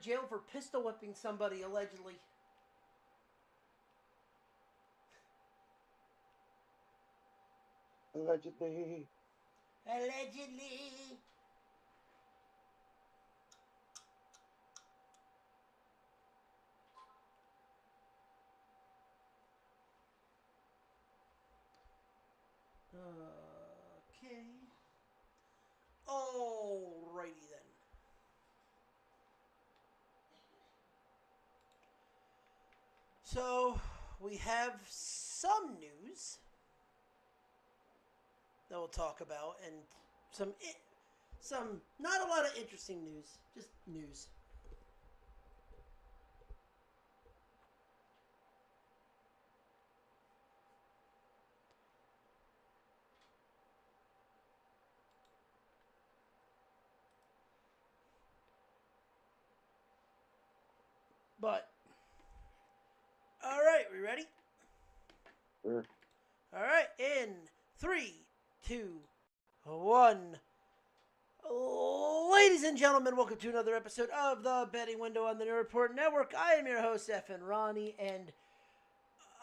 jail for pistol whipping somebody, allegedly. Allegedly. Allegedly. Okay. Alrighty then. So, we have some news that we'll talk about, and some not a lot of interesting news, just news. But, all right, we ready? Sure. All right, in 3, 2, 1. Ladies and gentlemen, welcome to another episode of the Betting Window on the New Report Network. I am your host, F.N. Ronnie, and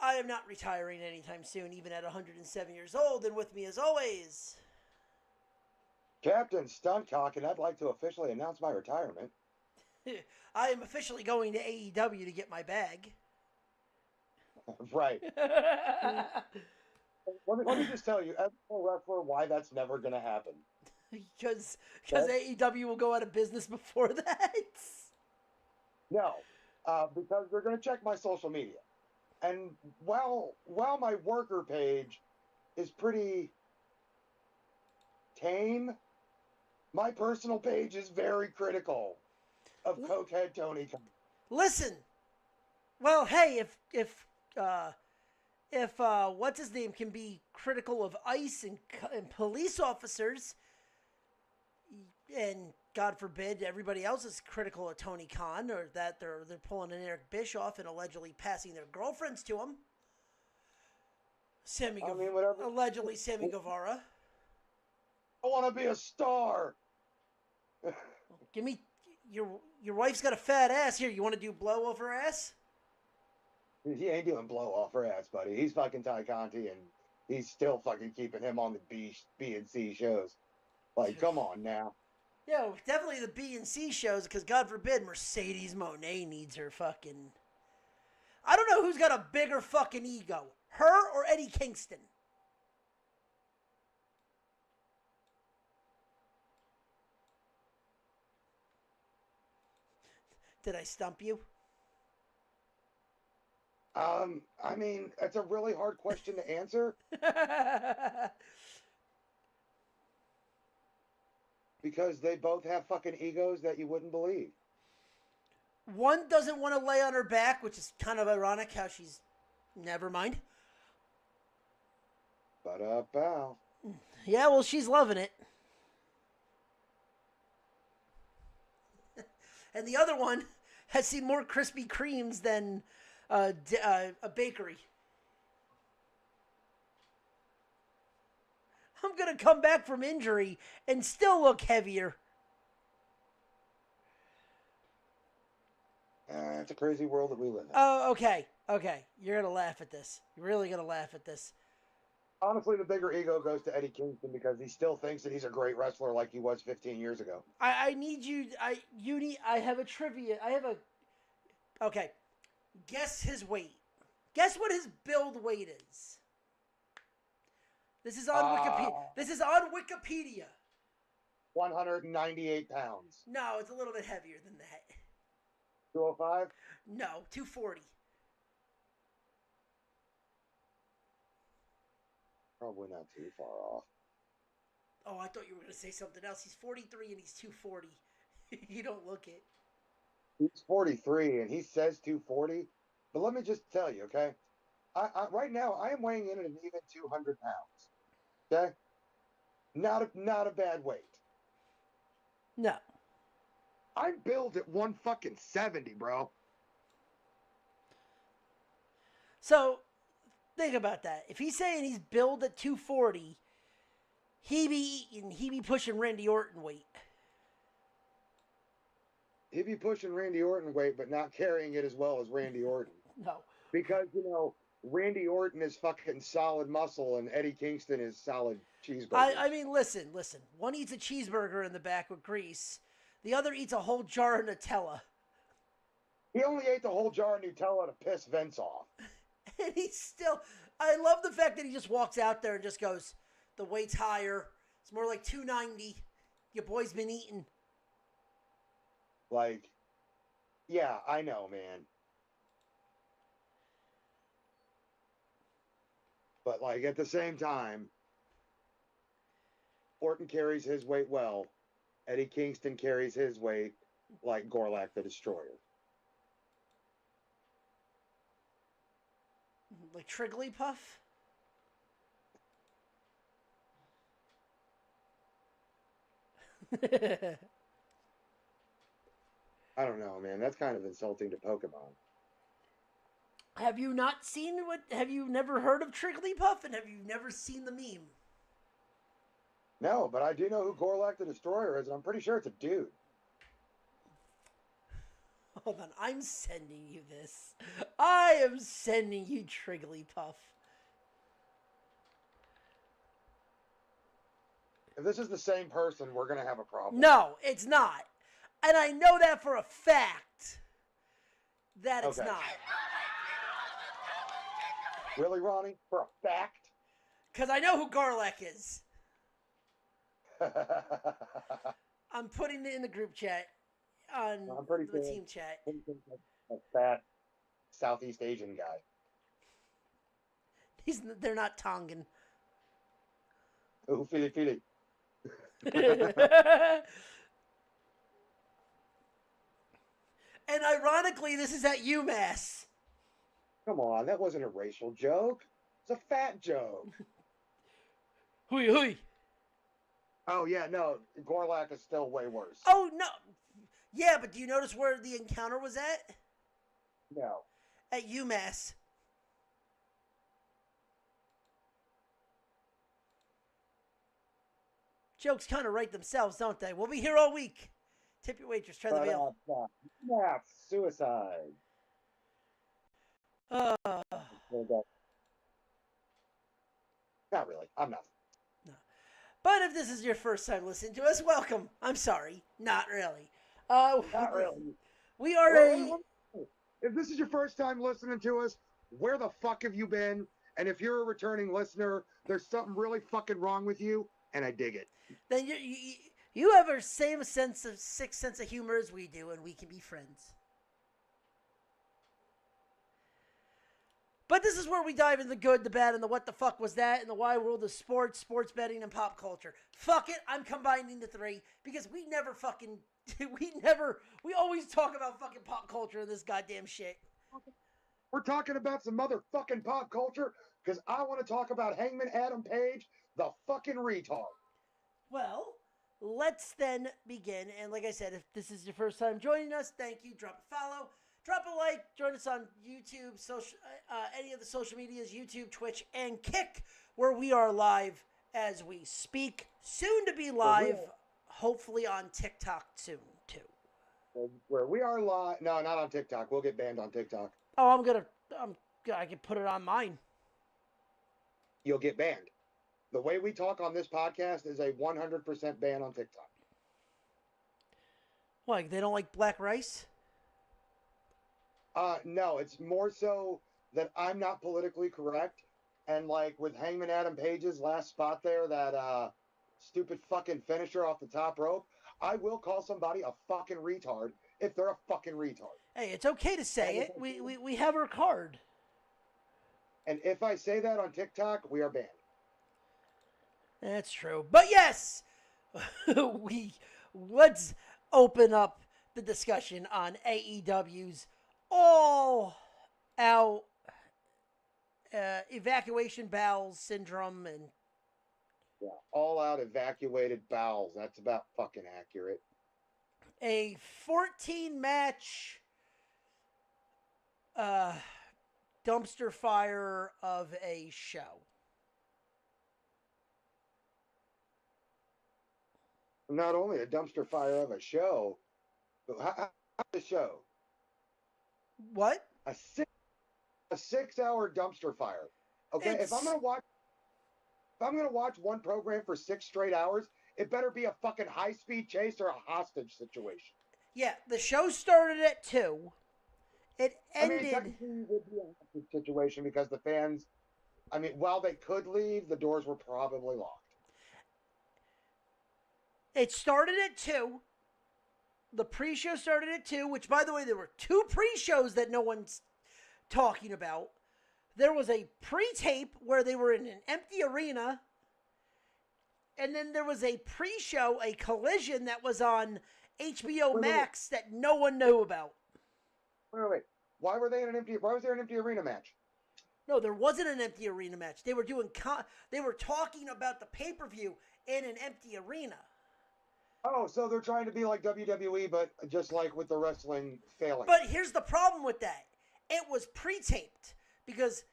I am not retiring anytime soon, even at 107 years old. And with me, as always, Captain Stuntcock, and I'd like to officially announce my retirement. I am officially going to AEW to get my bag. Right. Let me just tell you, as a pro wrestler, why that's never going to happen. Because AEW will go out of business before that. No, because they're going to check my social media. And while my worker page is pretty tame, my personal page is very critical of Cokehead Tony Khan. Listen, well, hey, if what's his name can be critical of ICE and police officers, and God forbid everybody else is critical of Tony Khan, or that they're pulling an Eric Bischoff and allegedly passing their girlfriends to him. Allegedly Sammy Guevara. I want to be a star. Give me your wife's got a fat ass. Here, you want to do blow off her ass? He ain't doing blow off her ass, buddy. He's fucking Ty Conti, and he's still fucking keeping him on the B and C shows. Like, come on now. Yeah, definitely the B and C shows, because God forbid Mercedes Moné needs her fucking... I don't know who's got a bigger fucking ego, her or Eddie Kingston. Did I stump you? I mean, it's a really hard question to answer. Because they both have fucking egos that you wouldn't believe. One doesn't want to lay on her back, which is kind of ironic how she's... Never mind. Ba-da-bow. Yeah, well, she's loving it. And the other one has seen more Krispy Kremes than a bakery. I'm going to come back from injury and still look heavier. It's a crazy world that we live in. Oh, okay. Okay. You're going to laugh at this. You're really going to laugh at this. Honestly, the bigger ego goes to Eddie Kingston because he still thinks that he's a great wrestler like he was 15 years ago. I need you... I have a trivia. Okay. Guess his weight. Guess what his build weight is. This is on Wikipedia. This is on Wikipedia. 198 pounds. No, it's a little bit heavier than that. 205? No, 240. Probably not too far off. Oh, I thought you were going to say something else. He's 43 and he's 240. You don't look it. He's 43 and he says 240. But let me just tell you, okay? Right now, I am weighing in at an even 200 pounds. Okay? Not a bad weight. No. I'm billed at 170, bro. So, think about that. If he's saying he's billed at 240, he be pushing Randy Orton weight. he'd be pushing Randy Orton weight, but not carrying it as well as Randy Orton. No. Because, Randy Orton is fucking solid muscle and Eddie Kingston is solid cheeseburger. I mean, listen. One eats a cheeseburger in the back with grease. The other eats a whole jar of Nutella. He only ate the whole jar of Nutella to piss Vince off. And he's still... I love the fact that he just walks out there and just goes, the weight's higher. It's more like 290. Your boy's been eating. Like, yeah, I know, man. But, like, at the same time, Orton carries his weight well. Eddie Kingston carries his weight like Gorlak the Destroyer. Like Trigglypuff? I don't know, man. That's kind of insulting to Pokemon. Have you not seen what... Have you never heard of Trigglypuff? And have you never seen the meme? No, but I do know who Gorlak the Destroyer is, and I'm pretty sure it's a dude. Hold on, I'm sending you this. I am sending you Trigglypuff. If this is the same person, we're going to have a problem. No, it's not. And I know that for a fact that it's Okay. not. Really, Ronnie? For a fact? Because I know who Garlek is. I'm putting it in the group chat on I'm pretty the sure team chat. A fat Southeast Asian guy. They're not Tongan. Oh, Philly. And ironically, this is at UMass. Come on, that wasn't a racial joke. It's a fat joke. Hui hui. Oh, yeah, no. Gorlak is still way worse. Oh, no. Yeah, but do you notice where the encounter was at? No. At UMass. Jokes kind of write themselves, don't they? We'll be here all week. Tip your waitress. Try the veil. Yeah, suicide. Uh, Not really. I'm not. but if this is your first time listening to us, welcome. I'm sorry. Not really. Not really. We are If this is your first time listening to us, where the fuck have you been? And if you're a returning listener, there's something really fucking wrong with you, and I dig it. Then you have our same sixth sense of humor as we do, and we can be friends. But this is where we dive into the good, the bad, and the what the fuck was that, and the wide world of sports, sports betting, and pop culture. Fuck it, I'm combining the three, because we always talk about fucking pop culture in this goddamn shit. We're talking about some motherfucking pop culture, because I want to talk about Hangman Adam Page, the fucking retard. Well, let's then begin, and like I said, if this is your first time joining us, thank you, drop a follow. Drop a like, join us on YouTube, any of the social medias, YouTube, Twitch, and Kick, where we are live as we speak. Soon to be live, hopefully on TikTok soon, too. Where we are live. No, not on TikTok. We'll get banned on TikTok. Oh, I can put it on mine. You'll get banned. The way we talk on this podcast is a 100% ban on TikTok. What, they don't like black rice? No, it's more so that I'm not politically correct. And like with Hangman Adam Page's last spot there, that stupid fucking finisher off the top rope, I will call somebody a fucking retard if they're a fucking retard. Hey, it's okay to say it. We have our card. And if I say that on TikTok, we are banned. That's true. But yes, let's open up the discussion on AEW's all-out evacuation bowels syndrome and Yeah, all-out evacuated bowels. That's about fucking accurate. a 14-match dumpster fire of a show. Not only a dumpster fire of a show, but the show. What? A 6 hour dumpster fire. Okay, if I'm gonna watch one program for 6 straight hours, it better be a fucking high-speed chase or a hostage situation. Yeah, the show started at 2. It I mean, ended. technically, it would be a hostage situation because the fans, I mean, while they could leave, the doors were probably locked. It started at 2. The pre-show started at 2, which, by the way, there were 2 pre-shows that no one's talking about. There was a pre-tape where they were in an empty arena, and then there was a pre-show, a collision that was on HBO Max that no one knew about. Wait. Why was there an empty arena match? No, there wasn't an empty arena match. They were they were talking about the pay-per-view in an empty arena. Oh, so they're trying to be like WWE, but just like with the wrestling failing. But here's the problem with that. It was pre-taped because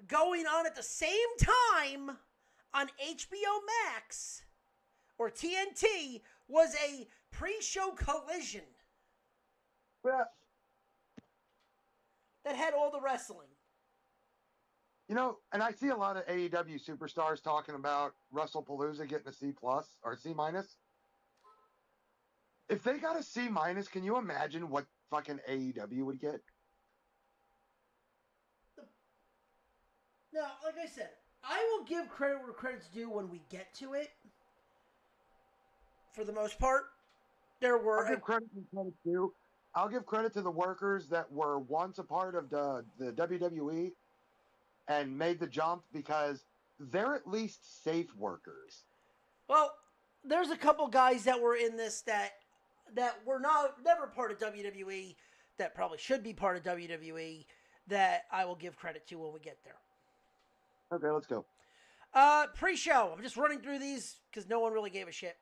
going on at the same time on HBO Max or TNT was a pre-show collision Yeah. that had all the wrestling. You know, and I see a lot of AEW superstars talking about WrestlePalooza getting a C+ or C-. If they got a C-, can you imagine what fucking AEW would get? Now, like I said, I will give credit where credit's due when we get to it. For the most part, there were. I'll give credit where credit's due. I'll give credit to the workers that were once a part of the WWE and made the jump because they're at least safe workers. Well, there's a couple guys that were in this that were never part of WWE that probably should be part of WWE that I will give credit to when we get there. Okay, let's go. Pre-show. I'm just running through these because no one really gave a shit.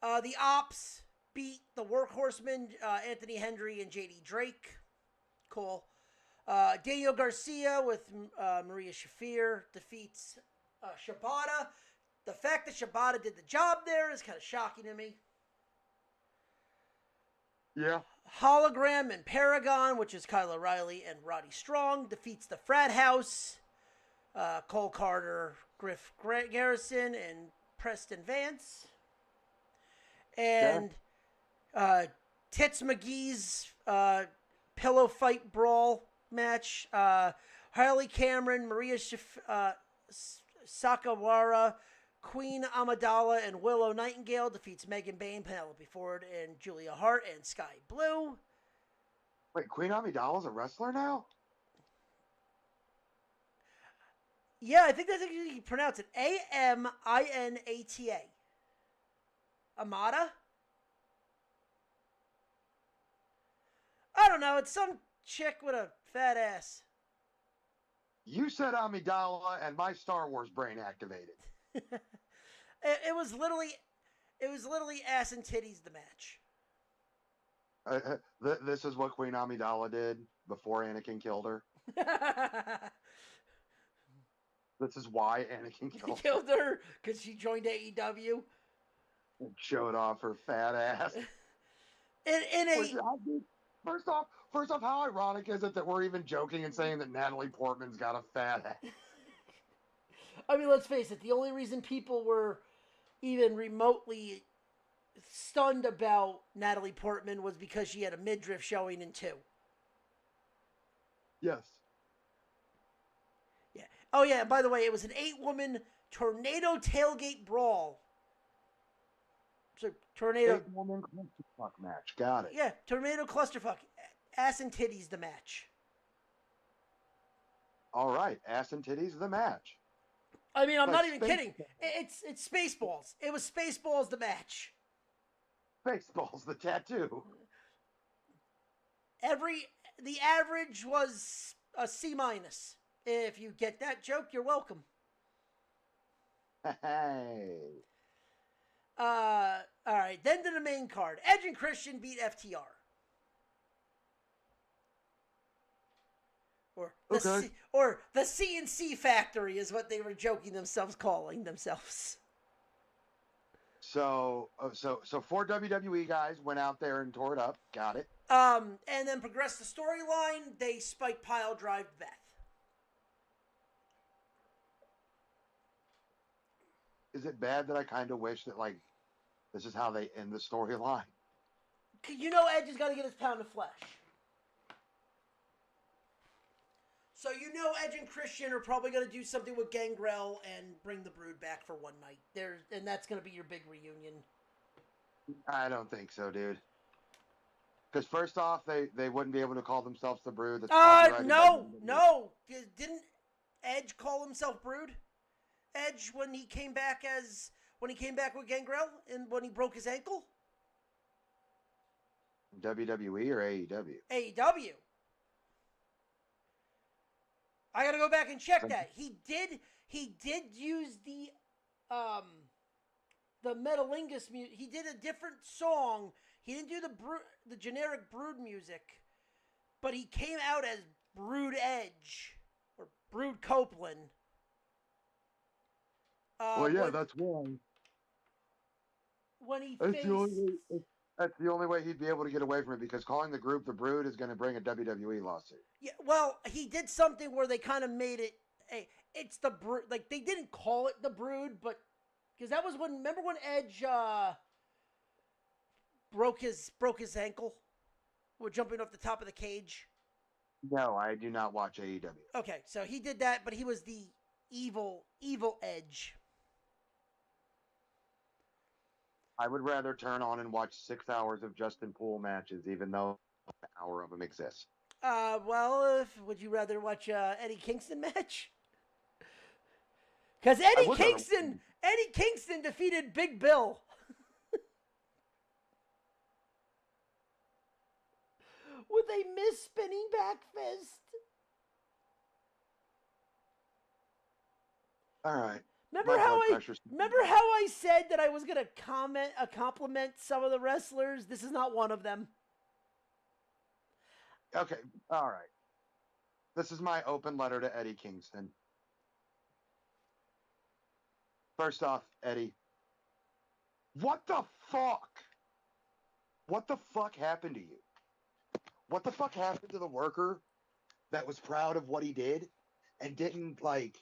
The Ops beat the Workhorsemen, Anthony Hendry and JD Drake. Cool. Daniel Garcia with Maria Shafir defeats Shibata. The fact that Shibata did the job there is kind of shocking to me. Yeah. Hologram and Paragon, which is Kyle O'Reilly and Roddy Strong, defeats the Frat House. Cole Carter, Griff Garrison, and Preston Vance. And Tits McGee's pillow fight brawl match. Harley Cameron, Maria Sakawara, Queen Amidala, and Willow Nightingale defeats Megan Bayne, Penelope Ford, and Julia Hart, and Sky Blue. Wait, Queen Amidala's a wrestler now? Yeah, I think that's how you pronounce it. Aminata. Amada? I don't know. It's some chick with a fat ass. You said Amidala, and my Star Wars brain activated. It was literally ass and titties the match. This is what Queen Amidala did before Anakin killed her. This is why Anakin killed her because she joined AEW. Showed off her fat ass. First off, how ironic is it that we're even joking and saying that Natalie Portman's got a fat ass? I mean, let's face it. The only reason people were even remotely stunned about Natalie Portman was because she had a midriff showing in 2. Yes. Yeah. Oh, yeah. By the way, it was an 8-woman tornado tailgate brawl. So, tornado. 8-woman clusterfuck match. Got it. Yeah, tornado clusterfuck. Ass and titties the match. All right. Ass and titties the match. I mean, I'm not even kidding. It's Spaceballs. It was Spaceballs the match. Spaceballs the tattoo. The average was a C-. If you get that joke, you're welcome. Hey. All right. Then to the main card. Edge and Christian beat FTR. Or the CNC Factory is what they were joking themselves, calling themselves. So 4 WWE guys went out there and tore it up. Got it. And then progressed the storyline. They spike pile drive Beth. Is it bad that I kind of wish that like this is how they end the storyline? You know Edge has got to get his pound of flesh. So you know Edge and Christian are probably going to do something with Gangrel and bring the Brood back for one night. And that's going to be your big reunion. I don't think so, dude. Because first off, they wouldn't be able to call themselves the Brood. No. Didn't Edge call himself Brood? Edge when he came back with Gangrel and when he broke his ankle? WWE or AEW? AEW. I gotta go back and check that. He did use the Metalingus music. He did a different song. He didn't do the generic Brood music, but he came out as Brood Edge or Brood Copeland. That's why. When he That's the only way he'd be able to get away from it, because calling the group the Brood is going to bring a WWE lawsuit. Yeah, well, he did something where they kind of made it. Hey, it's the Brood. Like they didn't call it the Brood, but because that was when. Remember when Edge broke his ankle? We're jumping off the top of the cage. No, I do not watch AEW. Okay, so he did that, but he was the evil Edge. I would rather turn on and watch 6 hours of Justin Poole matches, even though an hour of them exists. Well, would you rather watch Eddie Kingston match? Because Eddie Kingston defeated Big Bill. With a miss spinning back fist. All right. Remember how I said that I was going to compliment some of the wrestlers? This is not one of them. Okay, all right. This is my open letter to Eddie Kingston. First off, Eddie, what the fuck? What the fuck happened to you? What the fuck happened to the worker that was proud of what he did and didn't, like...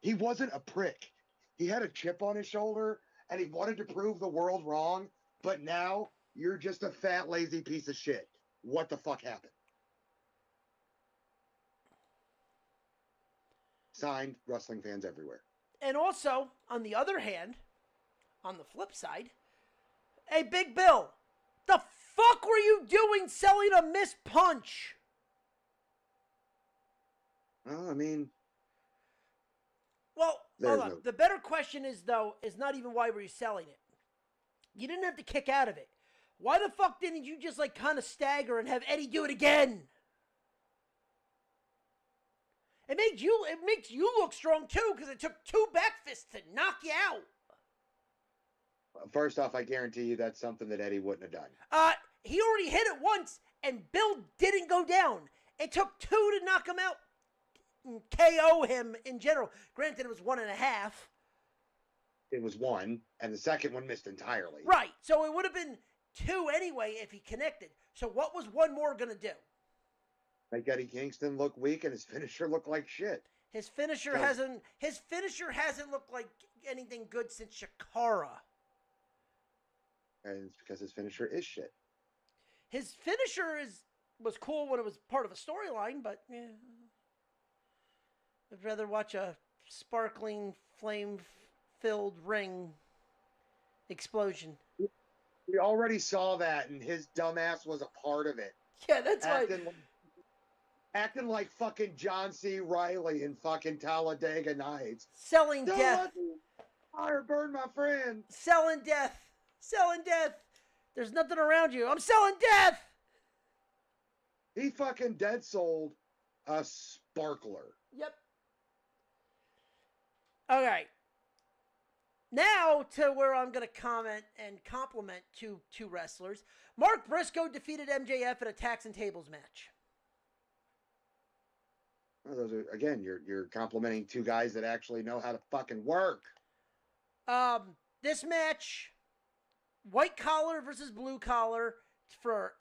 He wasn't a prick. He had a chip on his shoulder, and he wanted to prove the world wrong, but now you're just a fat, lazy piece of shit. What the fuck happened? Signed, wrestling fans everywhere. And also, on the other hand, on the flip side, hey, Big Bill, the fuck were you doing selling a missed punch? Well, I mean... Well, hold on. The better question is not even why were you selling it. You didn't have to kick out of it. Why the fuck didn't you just like kind of stagger and have Eddie do it again? It makes you look strong too, because it took 2 back fists to knock you out. First off, I guarantee you that's something that Eddie wouldn't have done. He already hit it once, and Bill didn't go down. It took 2 to knock him out. KO him in general. Granted, it was 1.5. It was 1, and the second one missed entirely. Right. So it would have been 2 anyway if he connected. So what was one more going to do? Make Eddie Kingston look weak and his finisher look like shit. His finisher hasn't looked like anything good since Shakara. And it's because his finisher is shit. His finisher was cool when it was part of a storyline, but yeah. I'd rather watch a sparkling, flame-filled ring explosion. We already saw that, and his dumbass was a part of it. Yeah, that's why. Acting like fucking John C. Reilly in fucking Talladega Nights. Selling Don't death. let the fire burn my friend. Selling death. Selling death. There's nothing around you. I'm selling death. He fucking dead sold a sparkler. Yep. All right. Now to where I'm going to comment and compliment two wrestlers. Mark Briscoe defeated MJF in a Tax and Tables match. Well, those are, again, you're complimenting 2 guys that actually know how to fucking work. this match, white collar versus blue collar for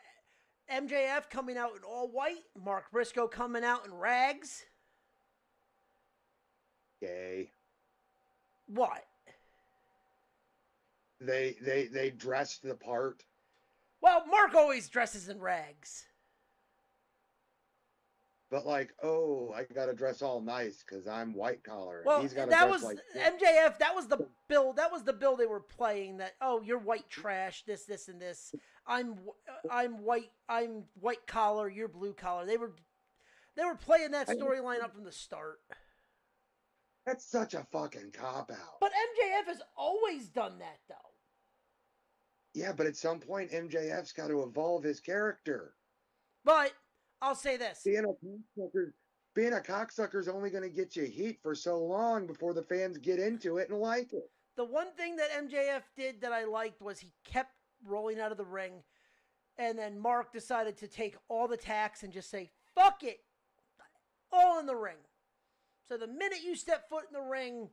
MJF coming out in all white, Mark Briscoe coming out in rags. Gay. What? They dressed the part. Well, Mark always dresses in rags. But like, oh, I gotta dress all nice because I'm white collar. And Well, he's gotta that dress was like MJF. That was the bill. That was the bill they were playing. That, oh, you're white trash. This, and this. I'm white. I'm white collar. You're blue collar. They were playing that storyline up from the start. That's such a fucking cop out. But MJF has always done that, though. Yeah, but at some point, MJF's got to evolve his character. But I'll say this: being a cocksucker is only going to get you heat for so long before the fans get into it and like it. The one thing that MJF did that I liked was he kept rolling out of the ring, and then Mark decided to take all the tacks and just say, "Fuck it, all in the ring." So the minute you step foot in the ring,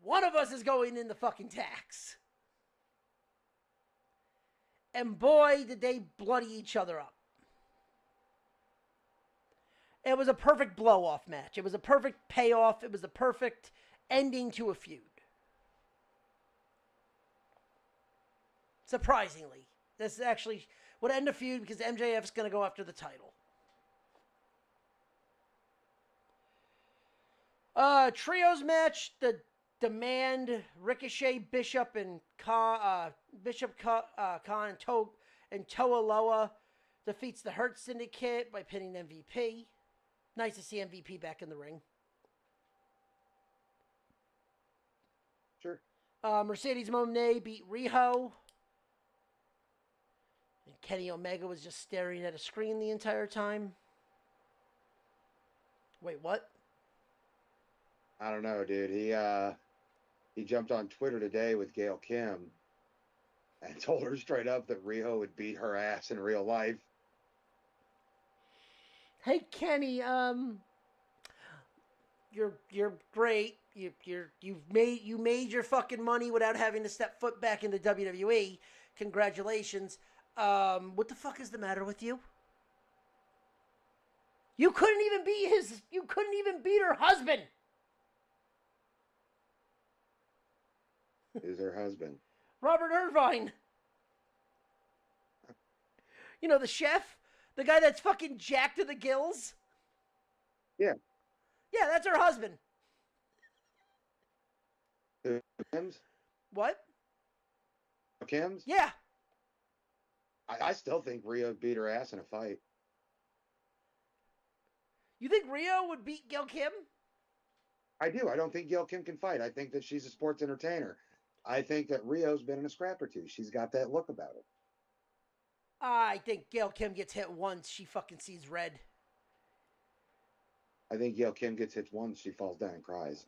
one of us is going in the fucking tacks. And boy, did they bloody each other up. It was a perfect blow-off match. It was a perfect payoff. It was a perfect ending to a feud. Surprisingly. This actually would end a feud because MJF's going to go after the title. Trios match, the Demand, Ricochet, Bishop, and Khan, and Toa Loa defeats the Hurt Syndicate by pinning MVP. Nice to see MVP back in the ring. Sure. Mercedes Moné beat Riho. And Kenny Omega was just staring at a screen the entire time. Wait, what? I don't know, dude. He jumped on Twitter today with Gail Kim and told her straight up that Riho would beat her ass in real life. Hey Kenny, you're great. You made your fucking money without having to step foot back into WWE. Congratulations. What the fuck is the matter with you? You couldn't even beat her husband. Who's her husband? Robert Irvine. You know, the chef? The guy that's fucking jacked to the gills? Yeah. Yeah, that's her husband. Kim's? What? Kim's? Yeah. I still think Riho beat her ass in a fight. You think Riho would beat Gail Kim? I do. I don't think Gail Kim can fight. I think that she's a sports entertainer. I think that Rio's been in a scrap or two. She's got that look about her. I think Gail Kim gets hit once. She fucking sees red. I think Gail Kim gets hit once. She falls down and cries.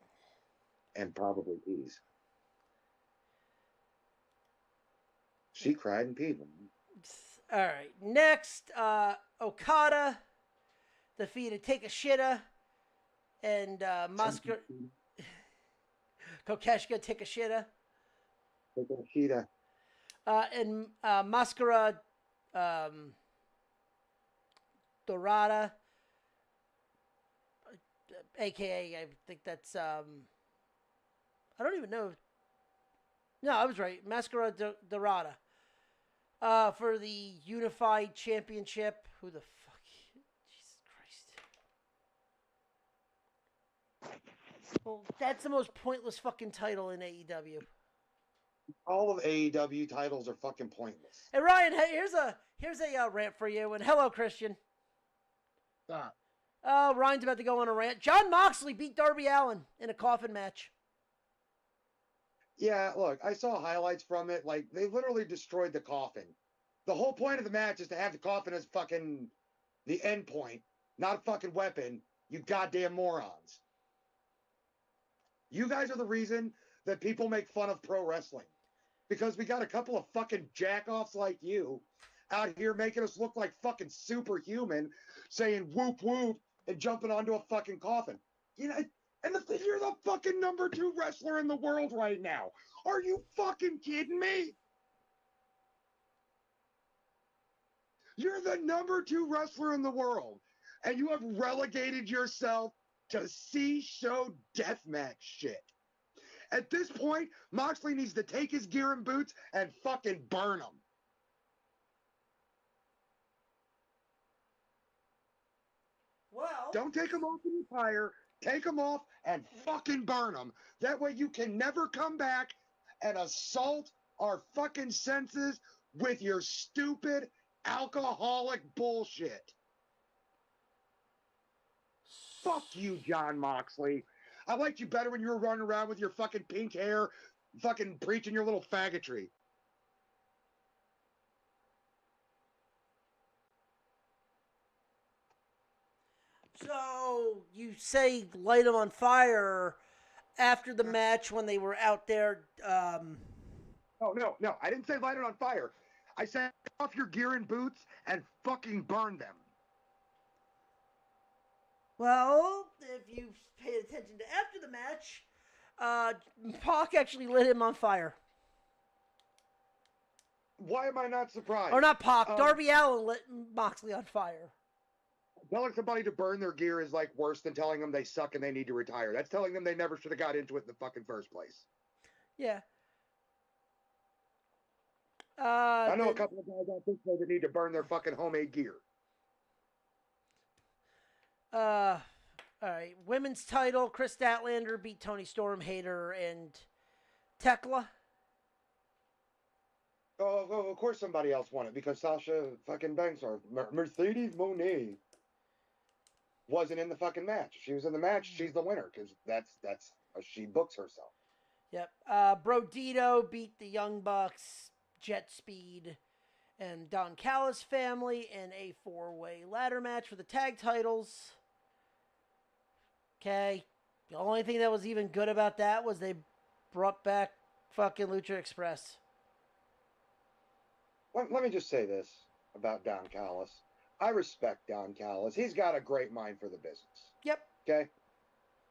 And probably pees. She cried and peed. All right. Next, Okada defeated Take a Shitta and Mascara. Kokeshka Take a Shitta. Sheeta. And Mascara Dorada, aka I think that's I don't even know. No, I was right. Mascara Dorada for the Unified Championship. Who the fuck? Jesus Christ. Well, that's the most pointless fucking title in AEW. All of AEW titles are fucking pointless. Hey Ryan, hey, here's a rant for you. And hello, Christian. Stop. Ryan's about to go on a rant. Jon Moxley beat Darby Allin in a coffin match. Yeah, look, I saw highlights from it. Like, they literally destroyed the coffin. The whole point of the match is to have the coffin as fucking the end point, not a fucking weapon, you goddamn morons. You guys are the reason that people make fun of pro wrestling. Because we got a couple of fucking jack-offs like you out here making us look like fucking superhuman, saying whoop whoop and jumping onto a fucking coffin. You know, And you're the fucking number 2 wrestler in the world right now. Are you fucking kidding me? You're the number 2 wrestler in the world, and you have relegated yourself to C-show deathmatch shit. At this point, Moxley needs to take his gear and boots and fucking burn them. Well, don't take them off and retire. Take them off and fucking burn them. That way you can never come back and assault our fucking senses with your stupid alcoholic bullshit. Fuck you, Jon Moxley. I liked you better when you were running around with your fucking pink hair, fucking preaching your little faggotry. so you say light them on fire after the match when they were out there. No. I didn't say light it on fire. I said off your gear and boots and fucking burn them. Well, if you paid attention to after the match, Pac actually lit him on fire. Why am I not surprised? Or not Pac, Darby Allin lit Moxley on fire. Telling somebody to burn their gear is like worse than telling them they suck and they need to retire. That's telling them they never should have got into it in the fucking first place. Yeah. I know a couple of guys out this way that need to burn their fucking homemade gear. All right. Women's title, Chris Statlander beat Toni Storm, Hayter, and Tekla. Oh, of course somebody else won it because Sasha fucking Banks or Mercedes Moné wasn't in the fucking match. If she was in the match, she's the winner because that's how she books herself. Yep. Brodito beat the Young Bucks, Jet Speed, and Don Callis family in a 4-way ladder match for the tag titles. Okay. The only thing that was even good about that was they brought back fucking Lucha Express. Let me just say this about Don Callis. I respect Don Callis. He's got a great mind for the business. Yep. Okay?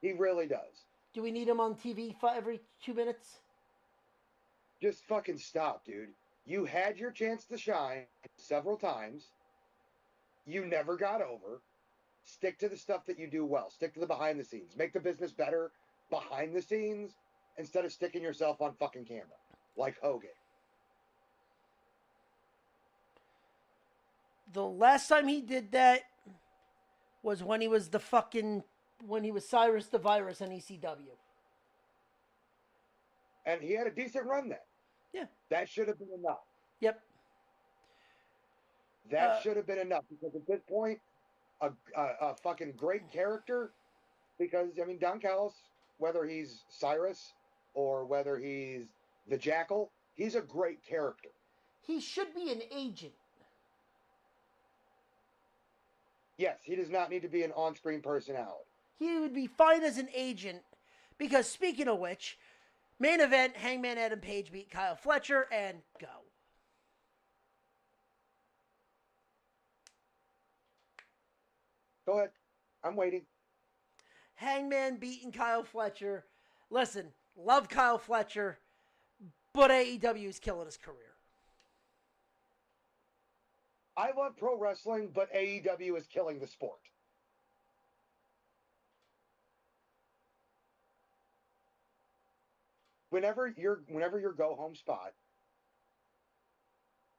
He really does. Do we need him on TV every 2 minutes? Just fucking stop, dude. You had your chance to shine several times. You never got over. Stick to the stuff that you do well. Stick to the behind the scenes. Make the business better behind the scenes instead of sticking yourself on fucking camera like Hogan. The last time he did that was when he was Cyrus the Virus on ECW. And he had a decent run then. Yeah. That should have been enough. Yep. That should have been enough because at this point, a fucking great character. Because, I mean, Don Callis, whether he's Cyrus or whether he's the Jackal, he's a great character. He should be an agent. Yes, he does not need to be an on-screen personality. He would be fine as an agent because, speaking of which, main event, Hangman Adam Page beat Kyle Fletcher and go. Go ahead. I'm waiting. Hangman beating Kyle Fletcher. Listen, love Kyle Fletcher, but AEW is killing his career. I love pro wrestling, but AEW is killing the sport. Whenever your go home spot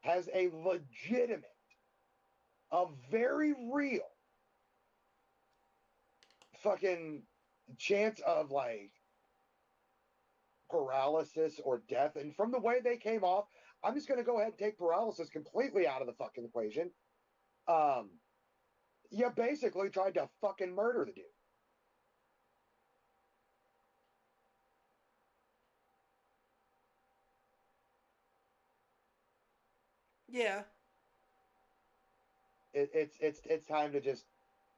has a legitimate, a very real fucking chance of like paralysis or death, and from the way they came off, I'm just going to go ahead and take paralysis completely out of the fucking equation. You basically tried to fucking murder the dude. Yeah. It's time to just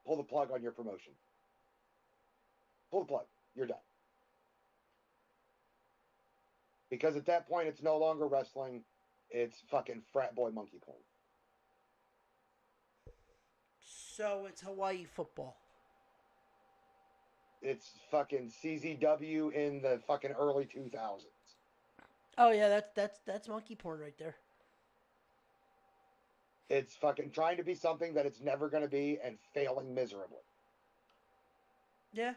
pull the plug on your promotion. Pull the plug. You're done. Because at that point, it's no longer wrestling. It's fucking frat boy monkey porn. So it's Hawaii football. it's fucking CZW in the fucking early 2000s. Oh yeah, that's monkey porn right there. It's fucking trying to be something that it's never going to be and failing miserably. Yeah.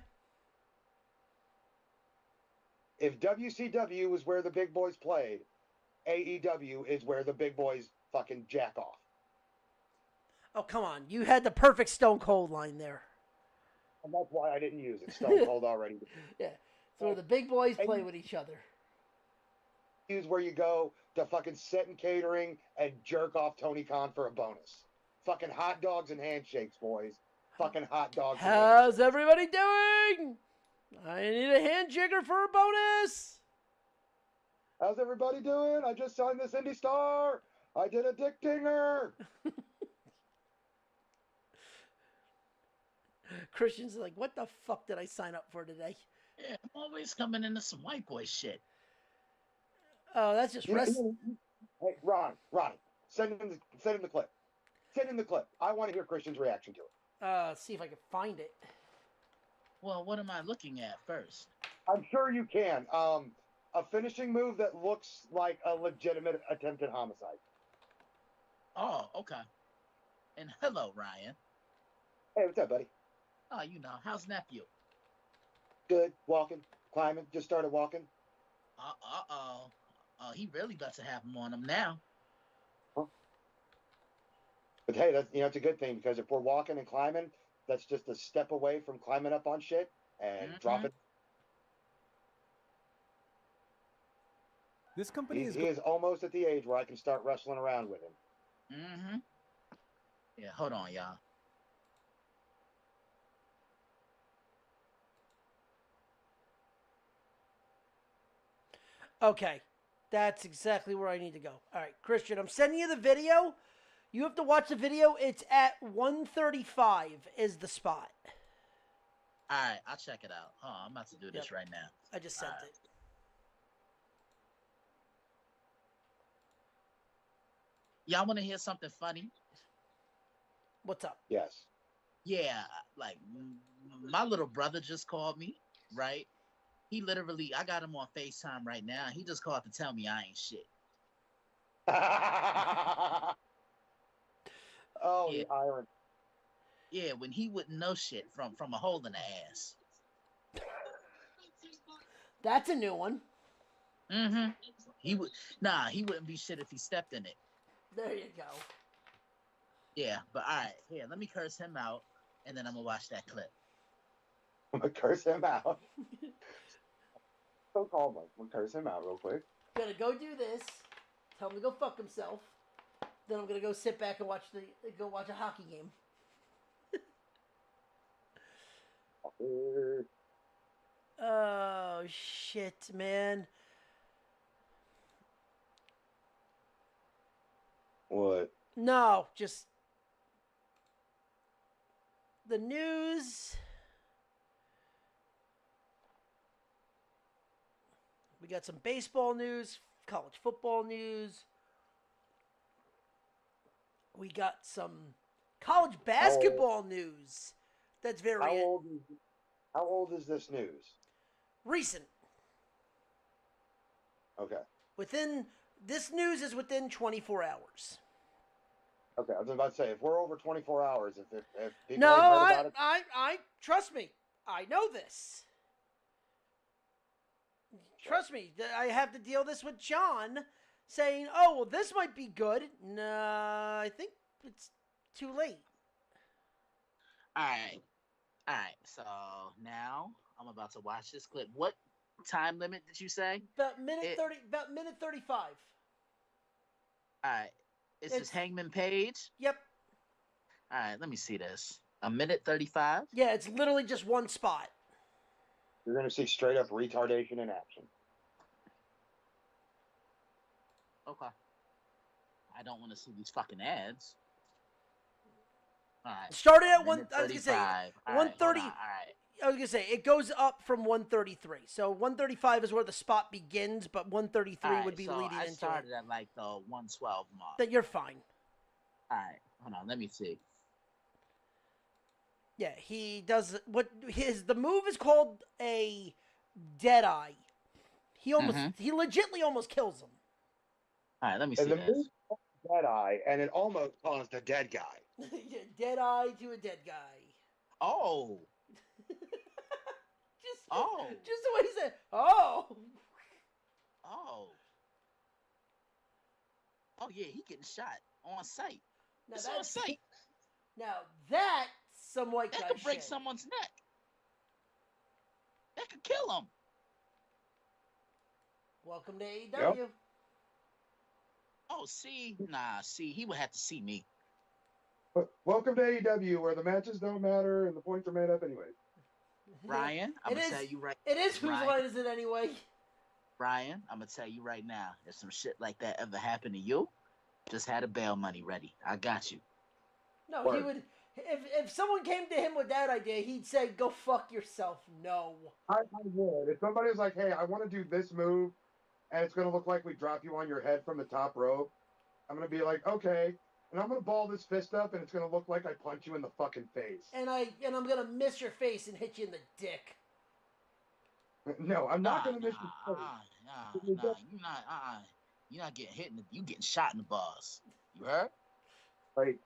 If WCW was where the big boys played, AEW is where the big boys fucking jack off. Oh come on, you had the perfect Stone Cold line there. And that's why I didn't use it. Stone Cold already did. Yeah. So where the big boys play with each other. Use where you go to fucking sit in catering and jerk off Tony Khan for a bonus. Fucking hot dogs and handshakes, boys. Fucking hot dogs. How's everybody doing? I need a hand jigger for a bonus. How's everybody doing? I just signed this indie star. I did a dick dinger. Christian's like, what the fuck did I sign up for today? Yeah, I'm always coming into some white boy shit. Oh, that's just wrestling. Hey, Ronnie, send him the clip. Send him the clip. I want to hear Christian's reaction to it. See if I can find it. Well, what am I looking at first? I'm sure you can. A finishing move that looks like a legitimate attempted homicide. Oh, okay. And hello, Ryan. Hey, what's up, buddy? Oh, how's nephew? Good. Walking, climbing. Just started walking. Uh-oh. Oh, he really about to have him on him now. Huh? But hey, that's it's a good thing because if we're walking and climbing, that's just a step away from climbing up on shit and dropping. This company he is almost at the age where I can start wrestling around with him. Mm-hmm. Yeah, hold on, y'all. Okay. That's exactly where I need to go. All right, Christian, I'm sending you the video. You have to watch the video. It's at 135 is the spot. All right, I'll check it out. I'm about to do this right now. I just sent it. Y'all want to hear something funny? What's up? Yes. Yeah, like my little brother just called me, right? He literally, I got him on FaceTime right now. He just called to tell me I ain't shit. Oh, yeah. The iron. Yeah, when he wouldn't know shit from a hole in the ass. That's a new one. Mm-hmm. He wouldn't be shit if he stepped in it. There you go. Yeah, but all right, here, let me curse him out, and then I'm gonna watch that clip. I'm gonna curse him out. So calm, I'm gonna curse him out real quick. Gonna go do this. Tell him to go fuck himself. Then I'm gonna go sit back and watch a hockey game. Oh shit, man. What? No, just the news. We got some baseball news, college football news. We got some college basketball news. That's very How old is this news? Recent. Okay. This news is within 24 hours. Okay, I was about to say if we're over 24 hours, if people No, ain't heard about it, I trust me. I know this. Trust me. I have to deal this with John saying, "Oh, well, this might be good." No, I think it's too late. All right. So now I'm about to watch this clip. What time limit did you say? About minute 30. About minute 35. All right. Is this Hangman Page? Yep. All right. Let me see this. A minute 35. Yeah, it's literally just one spot. you're gonna see straight up retardation in action. Okay. I don't want to see these fucking ads. All right. Started at Minute 1. I was gonna say 35. All right, 130. hold on. All right. I was gonna say it goes up from 133. So 135 is where the spot begins, but 133 All right, would be so leading I into started it. at like the 112 mark. That you're fine. All right. Hold on. Let me see. Yeah, he does the move is called a dead eye. He legitimately almost kills him. All right, let me And see the this. move was dead eye, and it almost caused a dead guy. Yeah, dead eye to a dead guy. Oh, Just oh, just the way he said, "Oh." oh, oh yeah, he getting shot on sight. Now It's on sight. that's some white That guy could break shit. someone's neck. That could kill him. Welcome to AEW. Oh, see, he would have to see me. But welcome to AEW, where the matches don't matter and the points are made up anyways. Ryan, I'm gonna tell you right. It is whose Ryan, line is it anyway? Ryan, I'm gonna tell you right now. If some shit like that ever happened to you, just had a bail money ready. I got you. No, Word. he would. If someone came to him with that idea, he'd say, "Go fuck yourself." No. I would. If somebody was like, hey, I want to do this move, and it's going to look like we drop you on your head from the top rope, I'm going to be like, okay. And I'm going to ball this fist up, and it's going to look like I punch you in the fucking face. And I'm gonna miss your face and hit you in the dick. No, I'm not going to miss your face. You're not getting hit. You getting shot in the balls. You heard? Like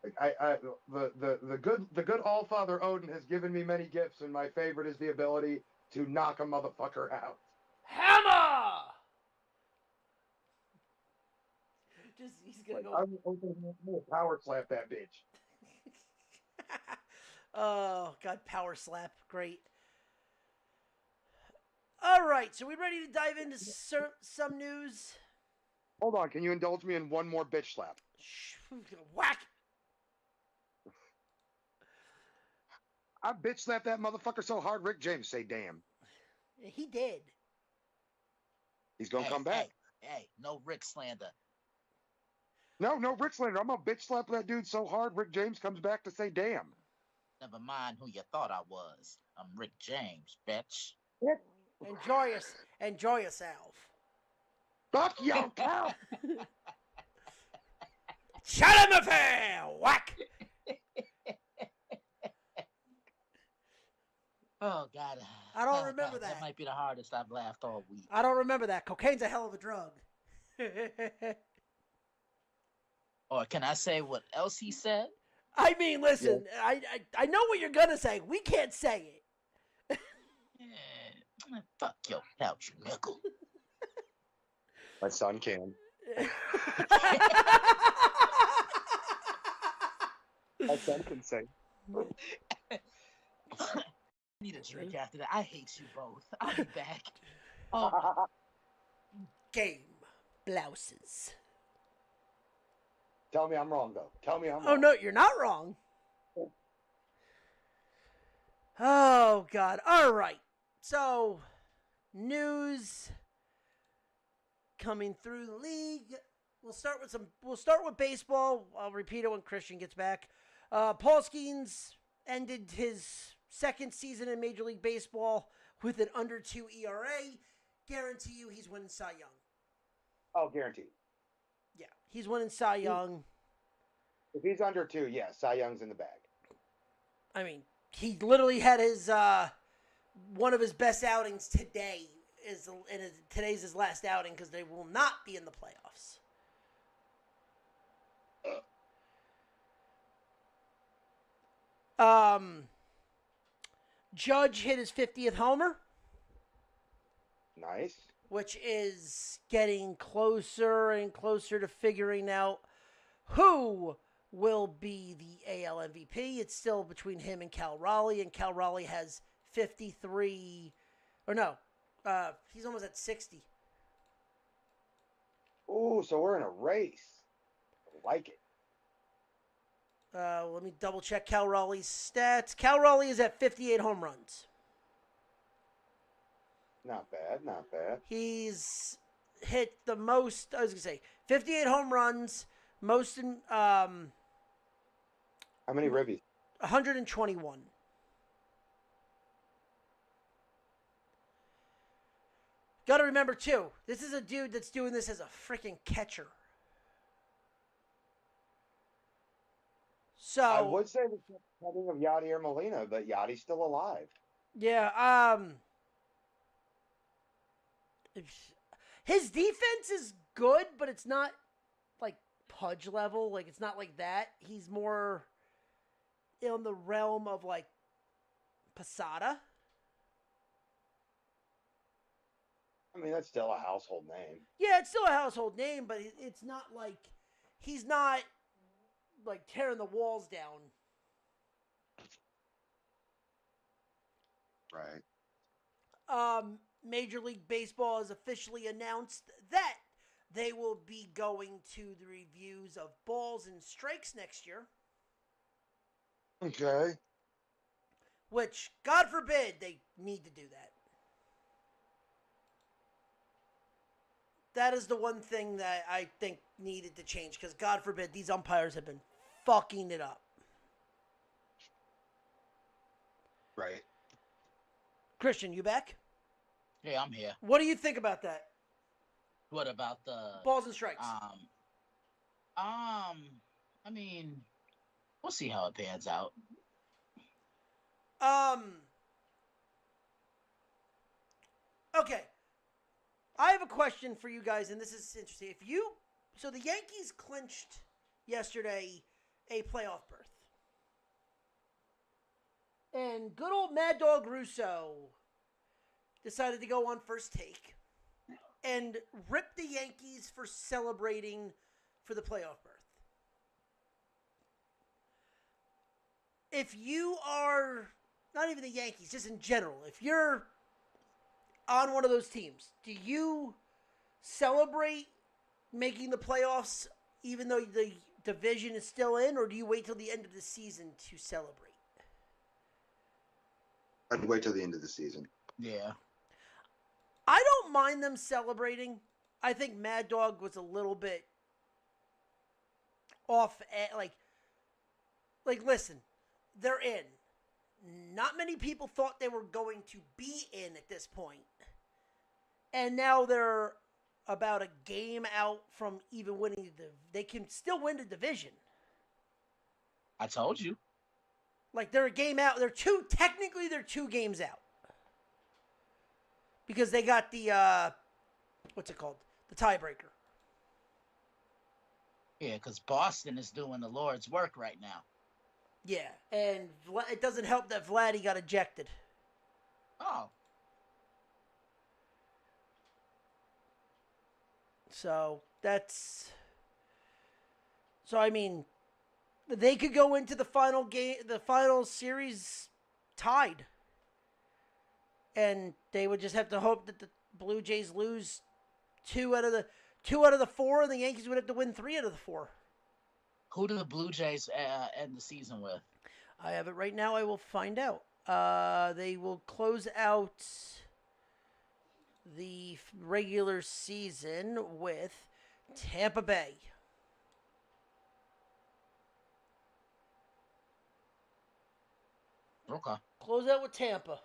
the good Allfather Odin has given me many gifts, and my favorite is the ability to knock a motherfucker out. Hammer. He's gonna go. I'm gonna power slap that bitch. Oh God, power slap, great. All right, so we ready to dive into some news? Hold on, can you indulge me in one more bitch slap? Whack! I bitch slapped that motherfucker so hard, Rick James say damn. He did. He's gonna come back. Hey, no Rick slander. No, Rick slander. I'm gonna bitch slap that dude so hard, Rick James comes back to say damn. Never mind who you thought I was. I'm Rick James, bitch. Enjoy yourself. Fuck your cow! Shut him a fair! Whack! Oh God. I don't remember that. That might be the hardest I've laughed all week. I don't remember that. Cocaine's a hell of a drug. Or can I say what else he said? I mean, listen, yeah. I know what you're gonna say. We can't say it. Fuck your couch, you nickel. My son can. My son can say. I need a drink after that. I hate you both. I'll be back. Oh. Game blouses. Tell me I'm wrong, though. Tell me I'm wrong. Oh, no, you're not wrong. Oh, God. All right. So, news coming through the league. We'll start with baseball. I'll repeat it when Christian gets back. Paul Skeens ended his second season in Major League Baseball with an under 2 ERA. Guarantee you he's winning Cy Young. Oh, guaranteed. Yeah, he's winning Cy Young. If he's under 2, yeah, Cy Young's in the bag. I mean, he literally had his one of his best outings today. Today's his last outing because they will not be in the playoffs. Judge hit his 50th homer. Nice. Which is getting closer and closer to figuring out who will be the AL MVP. It's still between him and Cal Raleigh, and Cal Raleigh has 53, or no, he's almost at 60. Ooh, so we're in a race. I like it. Let me double check Cal Raleigh's stats. Cal Raleigh is at 58 home runs. Not bad, not bad. He's hit the most, I was going to say, 58 home runs, most in, how many ribbies? 121. Got to remember, too, this is a dude that's doing this as a freaking catcher. So I would say the cutting of Yadier Molina, but Yadi's still alive. yeah, his defense is good, but it's not like Pudge level. Like it's not like that. He's more in the realm of like Posada. I mean, that's still a household name. Yeah, it's still a household name, but it's not like he's not like tearing the walls down. Right. Major League Baseball has officially announced that they will be going to the reviews of balls and strikes next year. Okay. Which, God forbid, they need to do that. That is the one thing that I think needed to change, because God forbid, these umpires have been fucking it up. Right. Christian, you back? Yeah, I'm here. What do you think about that? What about the Balls and strikes. I mean, we'll see how it pans out. Okay. I have a question for you guys, and this is interesting. So the Yankees clinched yesterday a playoff berth. And good old Mad Dog Russo decided to go on First Take and rip the Yankees for celebrating for the playoff berth. If you are, not even the Yankees, just in general, if you're on one of those teams, do you celebrate making the playoffs even though the division is still in, or do you wait till the end of the season to celebrate? I'd wait till the end of the season. Yeah. I don't mind them celebrating. I think Mad Dog was a little bit off. Like, listen, they're in. Not many people thought they were going to be in at this point. And now they're about a game out from even winning they can still win the division. I told you. Like, they're a game out. Technically, they're 2 games out. Because they got the, what's it called? The tiebreaker. Yeah, because Boston is doing the Lord's work right now. Yeah, and it doesn't help that Vladdy got ejected. Oh. So, I mean, they could go into the final game, the final series tied. And they would just have to hope that the Blue Jays lose 2 out of the 4, and the Yankees would have to win 3 out of the 4. Who do the Blue Jays end the season with? I have it right now. I will find out. They will close out the regular season with Tampa Bay. Okay. Close out with Tampa.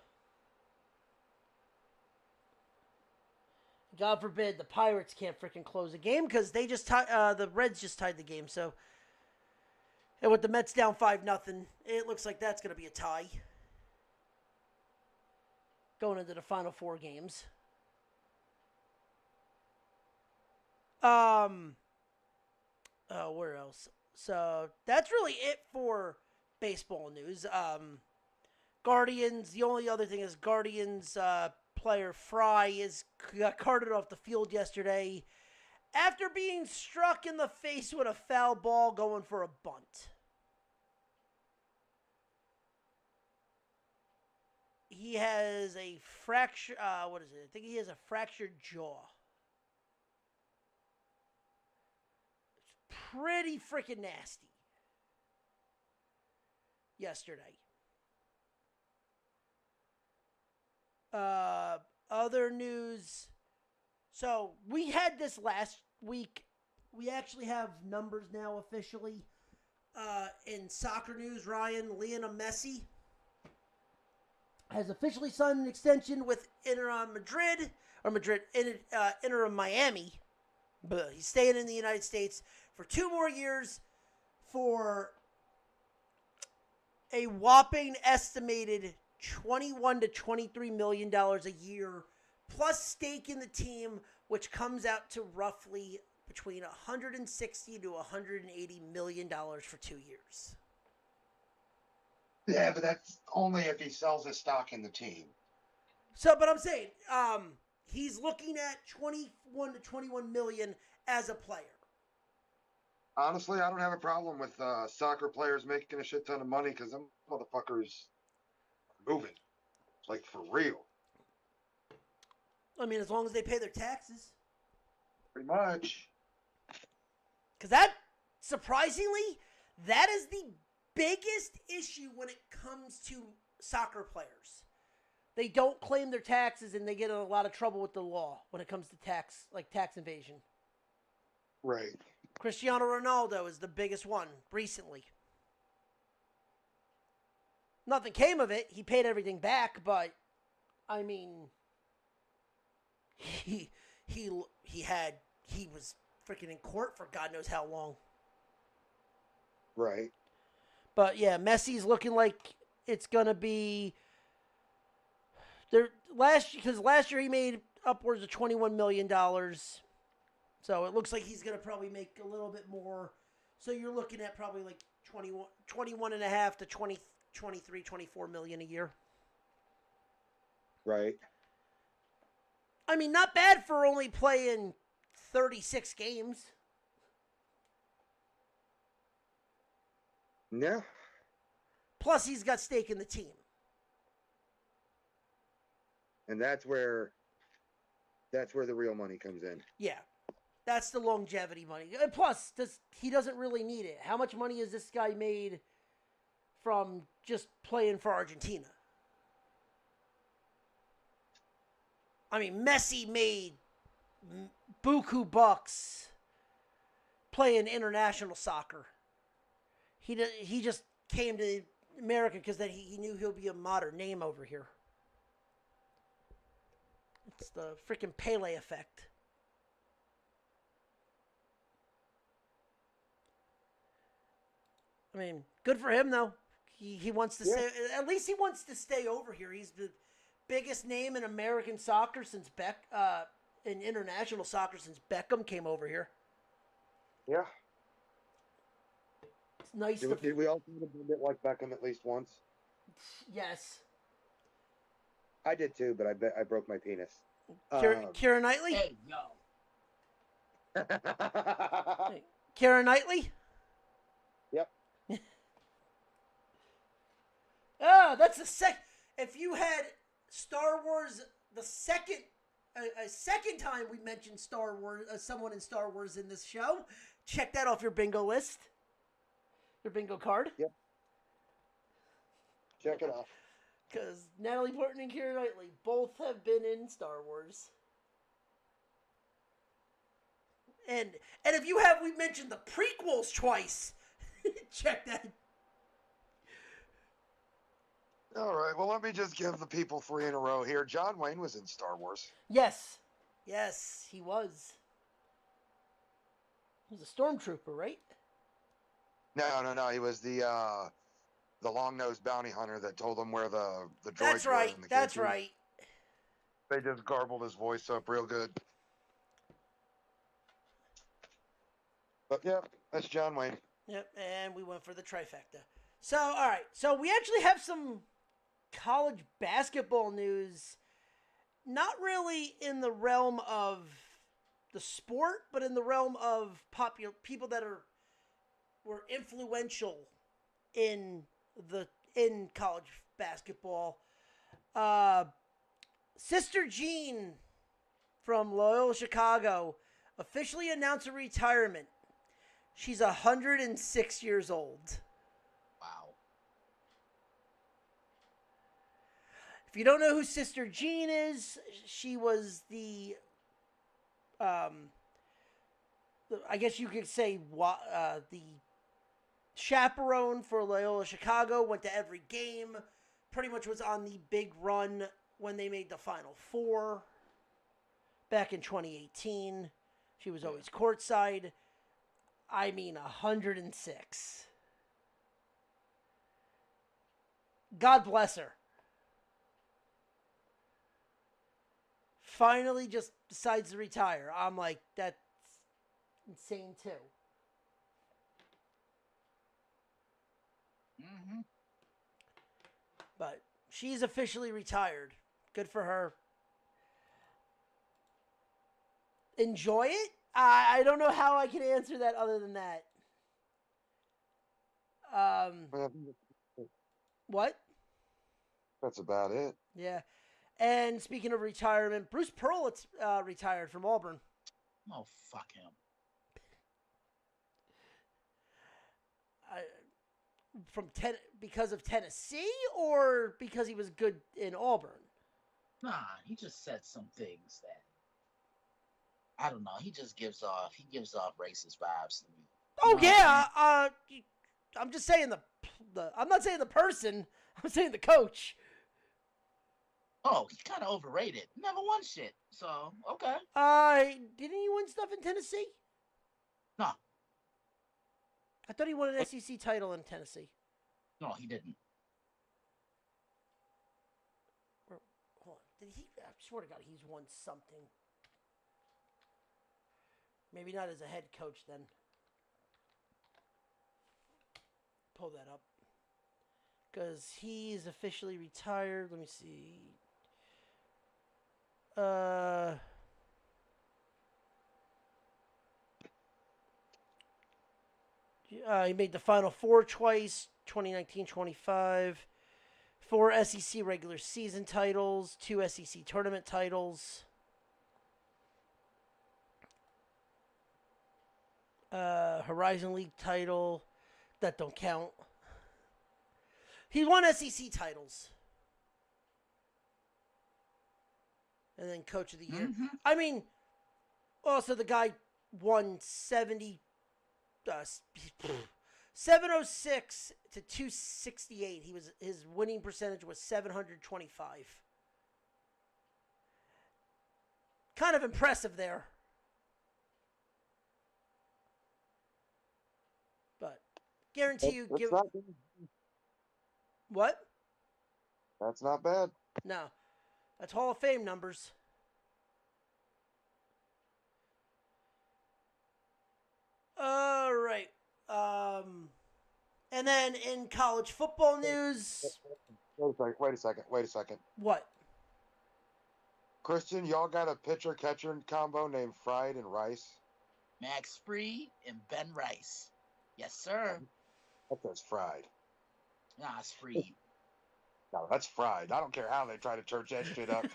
God forbid the Pirates can't freaking close a game because they just the Reds just tied the game. So, and with the Mets down 5-0, it looks like that's going to be a tie going into the final 4 games. Where else? So that's really it for baseball news. Guardians. The only other thing is Guardians. Player Fry got carted off the field yesterday after being struck in the face with a foul ball going for a bunt. He has a fracture. What is it? I think he has a fractured jaw. It's pretty freaking nasty. Yesterday. Other news. So we had this last week. We actually have numbers now officially. In soccer news, Ryan, Lionel Messi has officially signed an extension with Inter Miami. But he's staying in the United States for 2 more years for a whopping estimated $21 to $23 million a year, plus stake in the team, which comes out to roughly between $160 to $180 million for 2 years. Yeah, but that's only if he sells his stock in the team. So, but I'm saying, he's looking at 21 to 21 million as a player. Honestly, I don't have a problem with soccer players making a shit ton of money because them motherfuckers are moving, like for real. I mean, as long as they pay their taxes. Pretty much. Because that, surprisingly, that is the biggest issue when it comes to soccer players. They don't claim their taxes and they get in a lot of trouble with the law when it comes to tax evasion. Right. Cristiano Ronaldo is the biggest one recently. Nothing came of it. He paid everything back, but I mean, he was freaking in court for God knows how long. Right. But yeah, Messi's looking like it's gonna be there last year he made upwards of $21 million. So it looks like he's going to probably make a little bit more. So you're looking at probably like 21 and a half to 23, 24 million a year. Right. I mean, not bad for only playing 36 games. Yeah. Plus, he's got stake in the team. And that's where the real money comes in. Yeah. That's the longevity money. And plus, he doesn't really need it. How much money has this guy made from just playing for Argentina? I mean, Messi made buku bucks playing international soccer. He just came to America because then he knew he'll be a modern name over here. It's the freaking Pele effect. I mean, good for him though. He wants to stay. At least he wants to stay over here. He's the biggest name in American soccer since in international soccer since Beckham came over here. Yeah. It's nice. Did we all kind of bit like Beckham at least once? Yes. I did too, but I broke my penis. Keira Knightley. Hey, yo. Keira Knightley. Yep. That's the second. If you had Star Wars, a second time we mentioned Star Wars, someone in Star Wars in this show, check that off your bingo list. Your bingo card. Yep. Check it off. Because Natalie Portman and Keira Knightley both have been in Star Wars. And if you have, we mentioned the prequels twice. Check that. All right. Well, let me just give the people 3 in a row here. John Wayne was in Star Wars. Yes. Yes, he was. He was a stormtrooper, right? No. He was the long-nosed bounty hunter that told them where the droids That's right. were. That's right. They just garbled his voice up real good. But yeah, that's John Wayne. Yep, and we went for the trifecta. So, all right. So we actually have some college basketball news, not really in the realm of the sport, but in the realm of people that were influential in college basketball. Sister Jean from Loyola Chicago officially announced her retirement. She's 106 years old. Wow. If you don't know who Sister Jean is, she was the I guess you could say the chaperone for Loyola Chicago, went to every game, pretty much was on the big run when they made the Final Four back in 2018. She was always courtside. I mean, 106. God bless her. Finally just decides to retire. I'm like, that's insane too. Mm-hmm. But she's officially retired. Good for her. Enjoy it? I don't know how I can answer that other than that. What? That's about it. Yeah. And speaking of retirement, Bruce Pearl retired from Auburn. Oh, fuck him. Because of Tennessee or because he was good in Auburn? Nah, he just said some things that I don't know. He gives off racist vibes to me. Oh yeah. I'm just saying I'm not saying the person. I'm saying the coach. Oh, he kind of overrated. Never won shit. So okay. Didn't he win stuff in Tennessee? No. I thought he won an SEC title in Tennessee. No, he didn't. Hold on. Did he? I swear to God, he's won something. Maybe not as a head coach then. Pull that up. Because he's officially retired. Let me see. He made the Final Four twice, 2019-25. 4 SEC regular season titles, 2 SEC tournament titles. Horizon League title. That don't count. He won SEC titles. And then Coach of the Year. Mm-hmm. I mean, also the guy won 706 to 268. His winning percentage was 725. Kind of impressive there. But guarantee you give what? That's not bad. No. That's Hall of Fame numbers. All right. And then in college football news. Wait a second. What? Christian, y'all got a pitcher-catcher combo named Fried and Rice? Max Fried and Ben Rice. Yes, sir. That's Fried. Nah, it's Fried. No, that's Fried. I don't care how they try to church that shit up.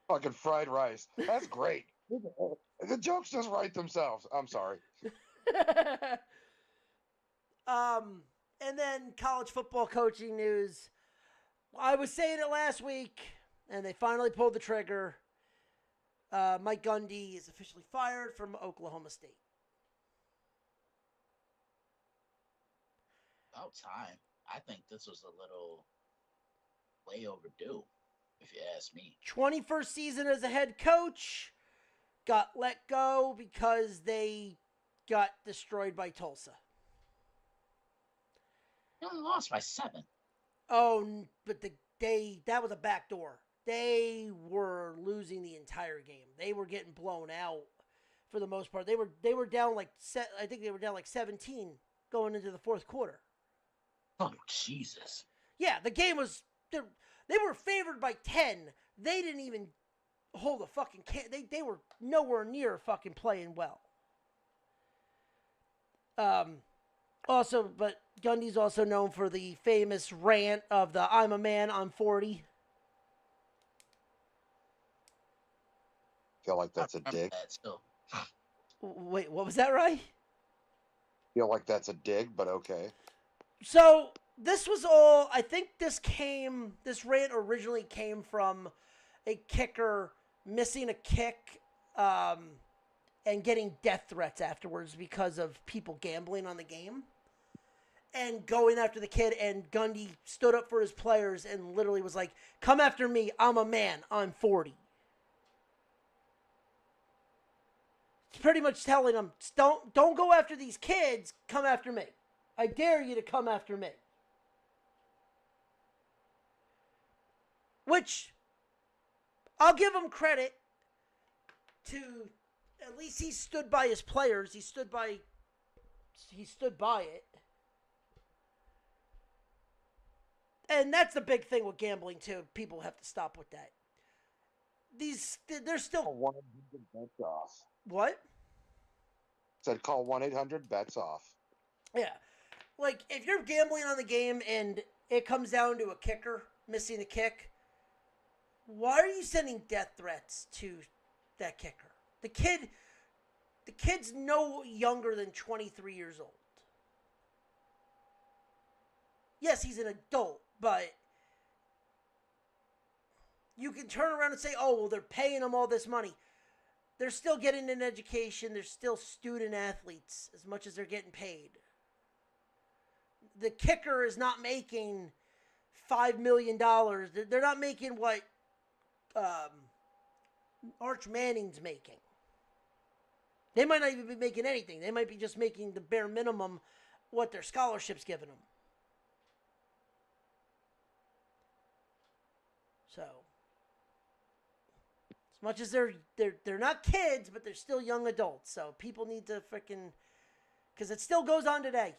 Fucking fried rice. That's great. The jokes just write themselves. I'm sorry. And then college football coaching news. I was saying it last week, and they finally pulled the trigger. Mike Gundy is officially fired from Oklahoma State. About time. I think this was a little way overdue, if you ask me. 21st season as a head coach. Got let go because they got destroyed by Tulsa. They only lost by 7. Oh, but that was a backdoor. They were losing the entire game. They were getting blown out for the most part. They were down I think they were down like 17 going into the fourth quarter. Oh, Jesus. Yeah, the game was they were favored by 10. They didn't even hold a fucking they were nowhere near fucking playing well. Also, but Gundy's also known for the famous rant of the "I'm a man, I'm 40." Feel like that's a dig. Wait, what was that, right? Feel like that's a dig, but okay. So this was all. I think this rant originally came from a kicker missing a kick, and getting death threats afterwards because of people gambling on the game. And going after the kid, and Gundy stood up for his players and literally was like, "Come after me, I'm a man, I'm 40." pretty much telling them, don't go after these kids, come after me. I dare you to come after me. Which, I'll give him credit to, at least he stood by his players. He stood by it. And that's the big thing with gambling, too. People have to stop with that. They're still... Call 1-800-BETS off. What? Said call 1-800-BETS off. Yeah. Like, if you're gambling on the game and it comes down to a kicker missing a kick, why are you sending death threats to that kicker? The kid's no younger than 23 years old. Yes, he's an adult, but you can turn around and say, oh, well, they're paying him all this money. They're still getting an education. They're still student athletes as much as they're getting paid. The kicker is not making $5 million. They're not making what Arch Manning's making. They might not even be making anything. They might be just making the bare minimum what their scholarship's giving them. So, as much as they're not kids, but they're still young adults. So people need to freaking, because it still goes on today,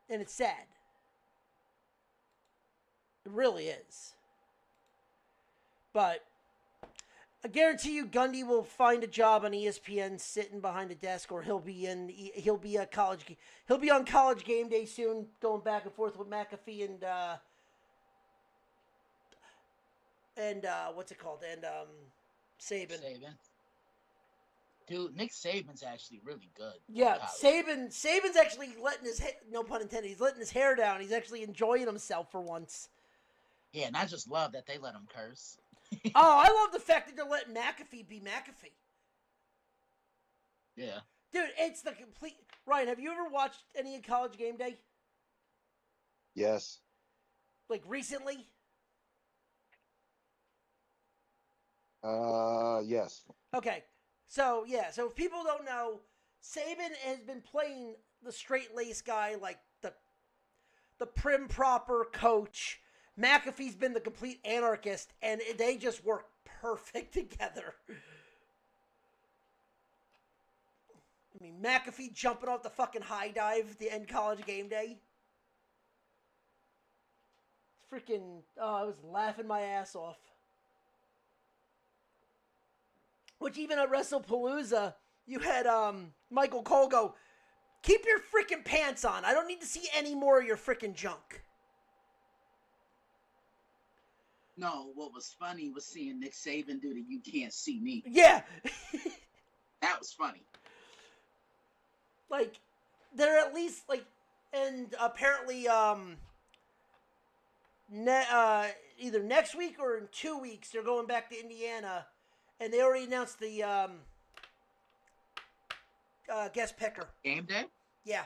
and it's sad. It really is. But I guarantee you, Gundy will find a job on ESPN, sitting behind a desk, or he'll be on College Game Day soon, going back and forth with McAfee and what's it called? And Saban. Dude, Nick Saban's actually really good. Yeah, Saban's actually letting his no pun intended, he's letting his hair down. He's actually enjoying himself for once. Yeah, and I just love that they let him curse. Oh, I love the fact that they're letting McAfee be McAfee. Yeah. Dude, it's the complete... Ryan, have you ever watched any of College Game Day? Yes. Like, recently? Yes. Okay. So, yeah. So, if people don't know, Saban has been playing the straight-laced guy, like the prim-proper coach. McAfee's been the complete anarchist, and they just work perfect together. I mean, McAfee jumping off the fucking high dive to end College Game Day. Freaking, I was laughing my ass off. Which even at WrestlePalooza, you had Michael Cole go, keep your freaking pants on. I don't need to see any more of your freaking junk. No, what was funny was seeing Nick Saban do the "You Can't See Me." Yeah. That was funny. Like, they're at least, like, and apparently, either next week or in 2 weeks, they're going back to Indiana, and they already announced the, guest picker. Game Day? Yeah.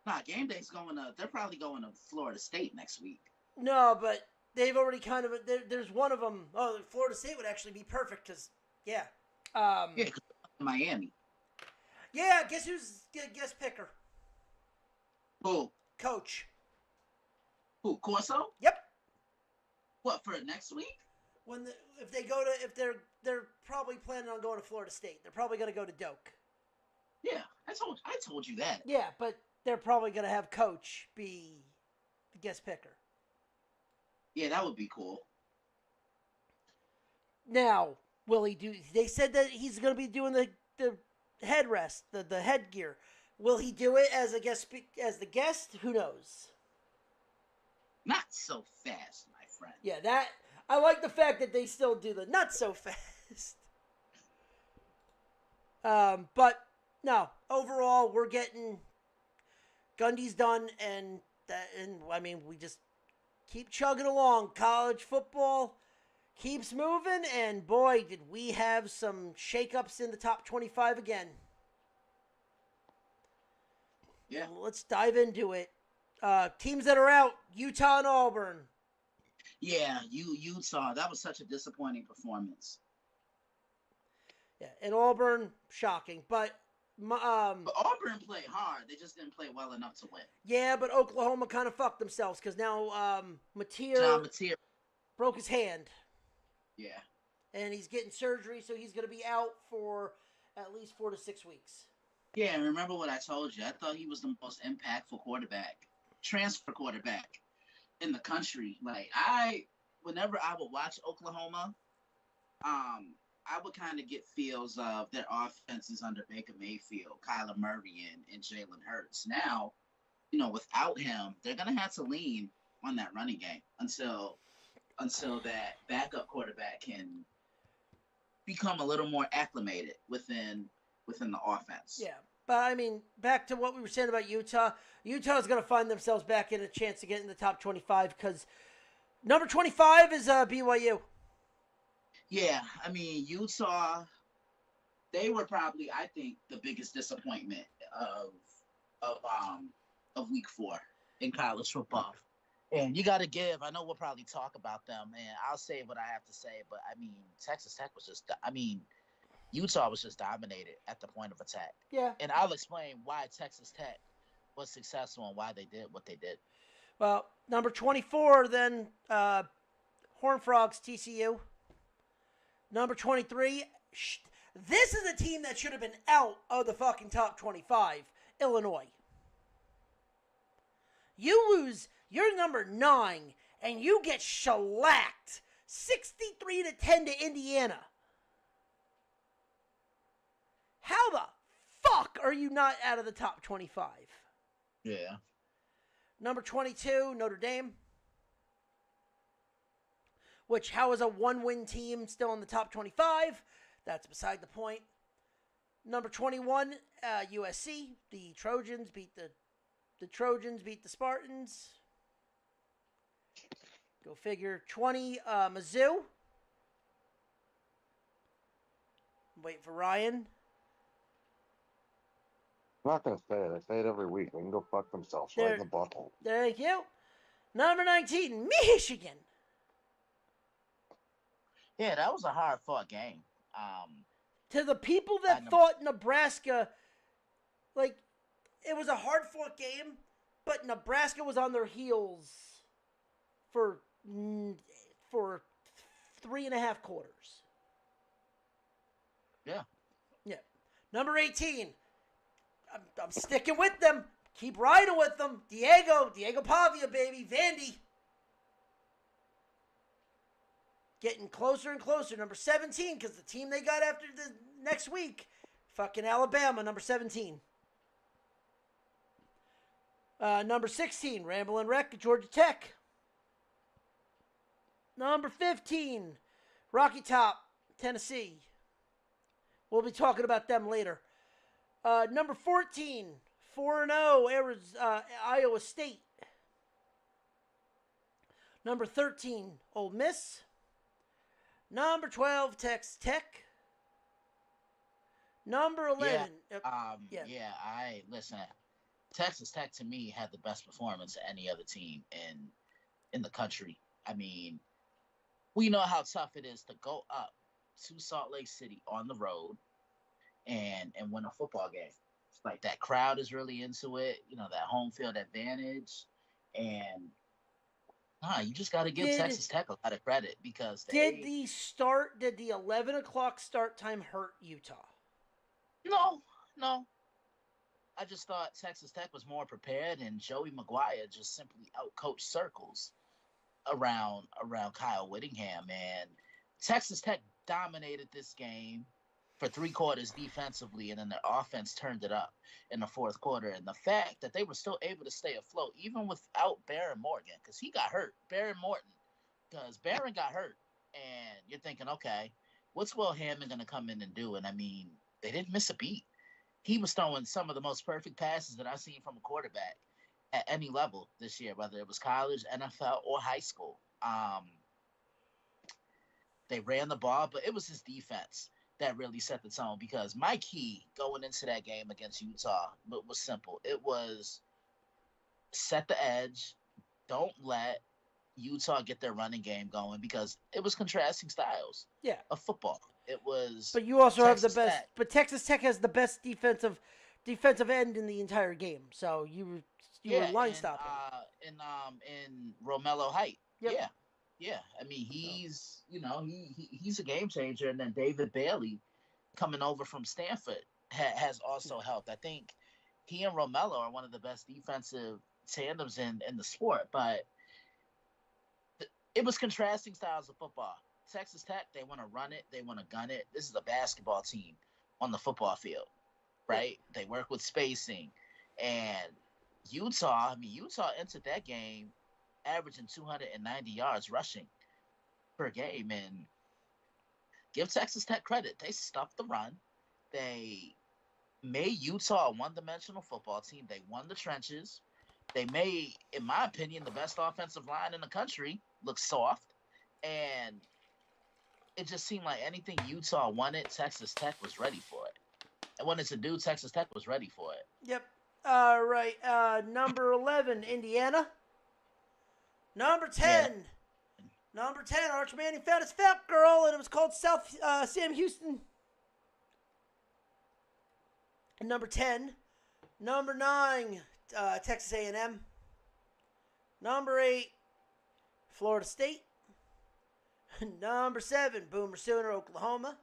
Nah, Game Day's they're probably going to Florida State next week. No, but they've already kind of, there's one of them. Oh, Florida State would actually be perfect, because, yeah. Yeah, Miami. Yeah, guess who's guest picker? Who? Coach. Who? Corso? Yep. What, for next week? If they're probably planning on going to Florida State. They're probably going to go to Doak. Yeah, I told you that. Yeah, but they're probably going to have Coach be the guest picker. Yeah, that would be cool. Now, will he do... They said that he's going to be doing the headrest, the headgear. Will he do it as the guest? Who knows? Not so fast, my friend. Yeah, that... I like the fact that they still do the not so fast. But, no. Overall, we're getting... Gundy's done, and I mean, we just keep chugging along. College football keeps moving, and boy, did we have some shakeups in the top 25 again. Yeah. Let's dive into it. Teams that are out, Utah and Auburn. Yeah, Utah. That was such a disappointing performance. Yeah, and Auburn, shocking. But But Auburn played hard. They just didn't play well enough to win. yeah, but Oklahoma kind of fucked themselves because now John Mateer Mateer. broke his hand Yeah. and he's getting surgery, so he's going to be out for at least 4 to 6 weeks. Yeah, and remember what I told you. I thought he was the most impactful transfer quarterback in the country. Like whenever I would watch Oklahoma, I would kind of get feels of their offenses under Baker Mayfield, Kyler Murray, and Jalen Hurts. Now, without him, they're gonna have to lean on that running game until that backup quarterback can become a little more acclimated within the offense. Yeah. But, I mean, back to what we were saying about Utah. Utah's going to find themselves back in a chance to get in the top 25 because number 25 is BYU. Yeah, I mean, Utah, they were probably, I think, the biggest disappointment of week 4 in college football. And you got to give, I know we'll probably talk about them, and I'll say what I have to say, but, I mean, Texas Tech was just, Utah was just dominated at the point of attack. Yeah. And I'll explain why Texas Tech was successful and why they did what they did. Well, number 24, then, Horned Frogs, TCU. Number 23, this is a team that should have been out of the fucking top 25, Illinois. You lose your number 9, and you get shellacked 63-10 to Indiana. How the fuck are you not out of the top 25? Yeah. Number 22, Notre Dame. Which, how is a one-win team still in the top 25? That's beside the point. Number 21, USC. The Trojans beat the Spartans. Go figure. 20, Mizzou. Wait for Ryan. I'm not going to say it. I say it every week. They can go fuck themselves right in the butthole. Thank you. Number 19, Michigan. Yeah, that was a hard-fought game. To the people that thought Nebraska, like, it was a hard-fought game, but Nebraska was on their heels for 3.5 quarters. Yeah. Yeah. Number 18, I'm sticking with them. Keep riding with them. Diego Pavia, baby. Vandy. Getting closer and closer. Number 17, because the team they got after the next week, fucking Alabama, number 17. Number 16, Ramblin' Wreck, Georgia Tech. Number 15, Rocky Top, Tennessee. We'll be talking about them later. Number 14, 4-0, Iowa State. Number 13, Ole Miss. Number 12, Texas Tech. Number 11. Listen. Texas Tech to me had the best performance of any other team in the country. I mean, we know how tough it is to go up to Salt Lake City on the road and win a football game. It's like that crowd is really into it, that home field advantage, and you just got to give Texas Tech a lot of credit because did the 11 o'clock start time hurt Utah? No. I just thought Texas Tech was more prepared, and Joey Maguire just simply outcoached circles around Kyle Whittingham. And Texas Tech dominated this game for 3 quarters defensively, and then their offense turned it up in the 4th quarter. And the fact that they were still able to stay afloat, even without Baron Morgan, because he got hurt. Baron got hurt. And you're thinking, okay, what's Will Hammond going to come in and do? And, I mean, they didn't miss a beat. He was throwing some of the most perfect passes that I've seen from a quarterback at any level this year, whether it was college, NFL, or high school. They ran the ball, but it was his defense that really set the tone, because my key going into that game against Utah was simple. It was set the edge. Don't let Utah get their running game going, because it was contrasting styles of football. It was. But you also have the Texas best. Tech. But Texas Tech has the best defensive end in the entire game. So you were Yeah, line stopping. in Romello Height. Yep. Yeah, yeah. I mean, he's he's a game changer, and then David Bailey coming over from Stanford has also helped. I think he and Romello are one of the best defensive tandems in the sport. But it was contrasting styles of football. Texas Tech, they want to run it, they want to gun it. This is a basketball team on the football field, right? They work with spacing. And Utah entered that game averaging 290 yards rushing per game. And give Texas Tech credit. They stuffed the run. They made Utah a one-dimensional football team. They won the trenches. They made, in my opinion, the best offensive line in the country look soft. And it just seemed like anything Utah wanted, Texas Tech was ready for it. And when it's a dude, Texas Tech was ready for it. Yep. All right. Number 11, Indiana. Number 10. Yeah. Number 10, Arch Manning found his fat girl, and it was called Sam Houston. And number 10. Number 9, Texas A&M. Number 8, Florida State. Number 7, Boomer Sooner, Oklahoma.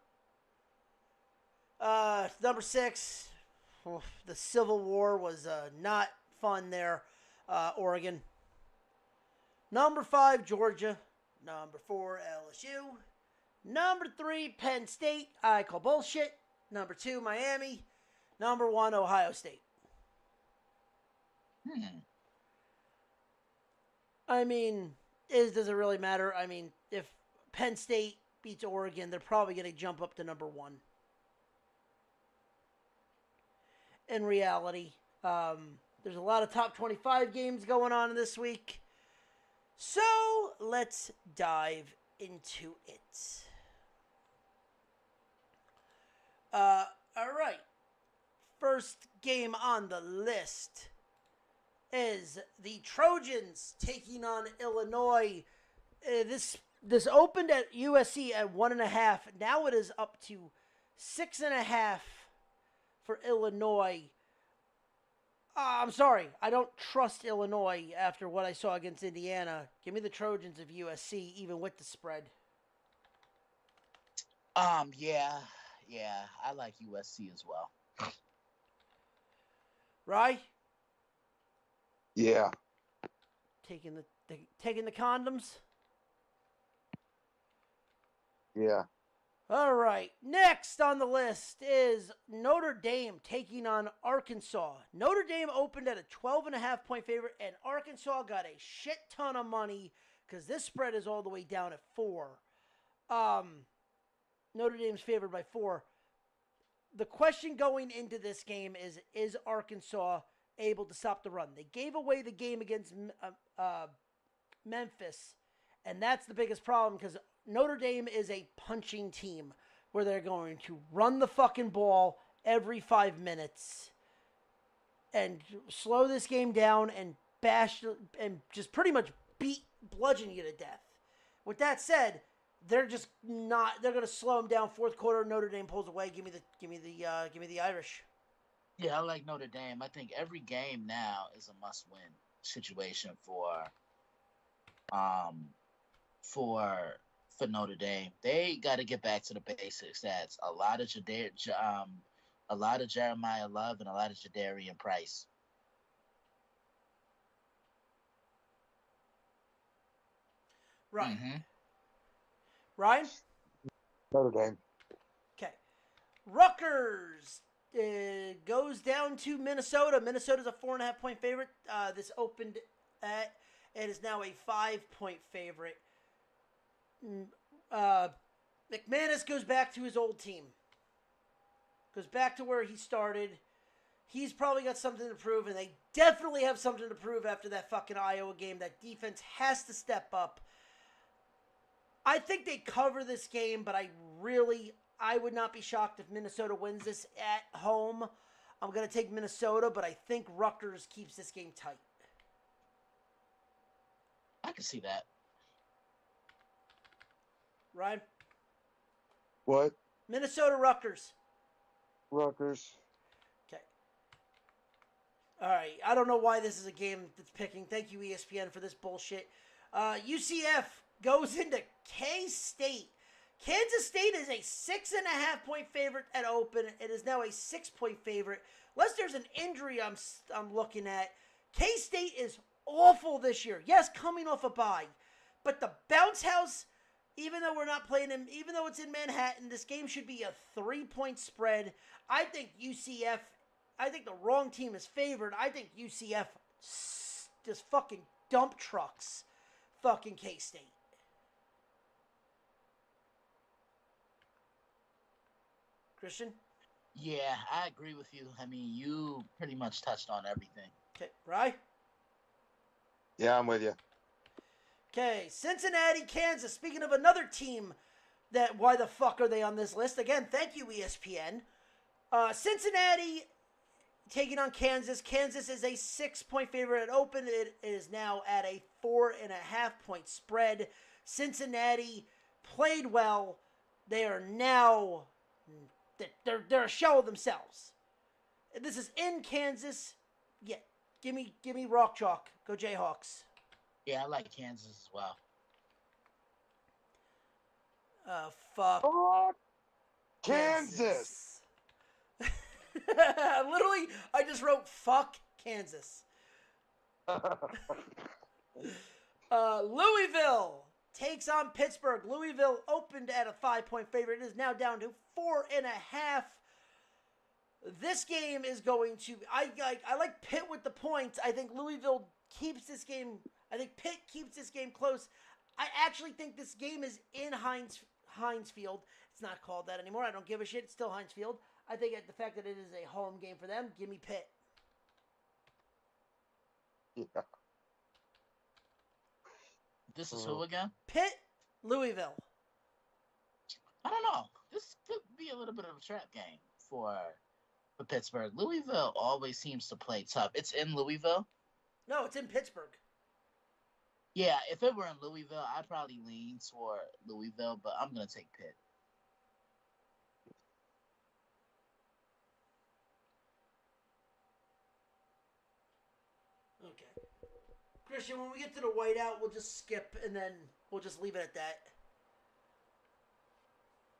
Number 6, the Civil War was not fun there, Oregon. Number 5, Georgia. Number 4, LSU. Number 3, Penn State. I call bullshit. Number 2, Miami. Number 1, Ohio State. I mean, does it really matter? I mean, if Penn State beats Oregon, they're probably going to jump up to number 1. In reality, there's a lot of top 25 games going on this week. So let's dive into it. All right. First game on the list is the Trojans taking on Illinois. This opened at USC at 1.5. Now it is up to 6.5 for Illinois. I'm sorry. I don't trust Illinois after what I saw against Indiana. Give me the Trojans of USC, even with the spread. Yeah. I like USC as well. Rye? Yeah. Taking the condoms? Yeah. All right. Next on the list is Notre Dame taking on Arkansas. Notre Dame opened at a 12.5 point favorite, and Arkansas got a shit ton of money because this spread is all the way down at 4. Notre Dame's favored by 4. The question going into this game is Arkansas able to stop the run? They gave away the game against Memphis, and that's the biggest problem because Notre Dame is a punching team where they're going to run the fucking ball every 5 minutes and slow this game down and bash and just pretty much bludgeon you to death. With that said, they're just not. They're going to slow them down. Fourth quarter, Notre Dame pulls away. Give me the Irish. Yeah, I like Notre Dame. I think every game now is a must-win situation for Notre Dame. They got to get back to the basics. That's a lot of Jeremiah Love and a lot of Jadarian Price. Right. Mm-hmm. Ryan? Notre Dame. Okay. Rutgers goes down to Minnesota. Minnesota's a 4.5 point favorite. This opened at, and is now a 5 point favorite. McManus goes back to his old team. Goes back to where he started. He's probably got something to prove, and they definitely have something to prove after that fucking Iowa game. That defense has to step up. I think they cover this game, but I would not be shocked if Minnesota wins this at home. I'm going to take Minnesota, but I think Rutgers keeps this game tight. I can see that. Ryan? What? Minnesota Rutgers. Rutgers. Okay. All right. I don't know why this is a game that's picking. Thank you, ESPN, for this bullshit. UCF goes into K-State. Kansas State is a 6.5-point favorite at open. It is now a 6-point favorite. Unless there's an injury I'm looking at. K-State is awful this year. Yes, coming off a bye. But the bounce house, even though we're not playing them, even though it's in Manhattan, this game should be a 3-point spread. I think UCF, I think the wrong team is favored. I think UCF just fucking dump trucks fucking K-State. Christian? Yeah, I agree with you. I mean, you pretty much touched on everything. Okay, Rye? Yeah, I'm with you. Okay, Cincinnati, Kansas. Speaking of another team that, why the fuck are they on this list? Again, thank you, ESPN. Cincinnati taking on Kansas. Kansas is a 6-point favorite at open. It is now at a 4.5-point spread. Cincinnati played well. They are now, they're a shell of themselves. This is in Kansas. Yeah, give me Rock Chalk. Go Jayhawks. Yeah, I like Kansas as well. Fuck. Kansas. Literally, I just wrote fuck Kansas. Louisville takes on Pittsburgh. Louisville opened at a 5-point favorite. It is now down to 4.5. This game is going to. I like Pitt with the points. I think Louisville keeps this game. I think Pitt keeps this game close. I actually think this game is in Heinz Field. It's not called that anymore. I don't give a shit. It's still Heinz Field. I think the fact that it is a home game for them, give me Pitt. Yeah. This is who again? Pitt, Louisville. I don't know. This could be a little bit of a trap game for Pittsburgh. Louisville always seems to play tough. It's in Louisville? No, it's in Pittsburgh. Yeah, if it were in Louisville, I'd probably lean toward Louisville, but I'm going to take Pitt. Okay. Christian, when we get to the whiteout, we'll just skip and then we'll just leave it at that.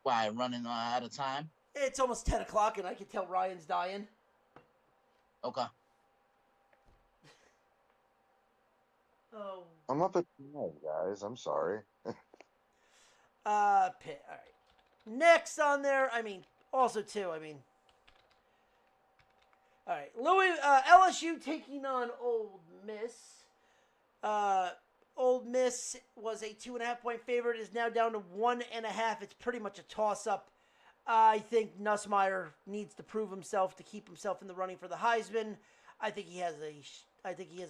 Why, running out of time? It's almost 10 o'clock and I can tell Ryan's dying. Okay. Oh. I'm up at 9, guys. I'm sorry. Pitt. All right. Next on there, also too, all right. LSU taking on Ole Miss. Ole Miss was a 2.5-point favorite. Is now down to 1.5. It's pretty much a toss-up. I think Nussmeier needs to prove himself to keep himself in the running for the Heisman. I think he has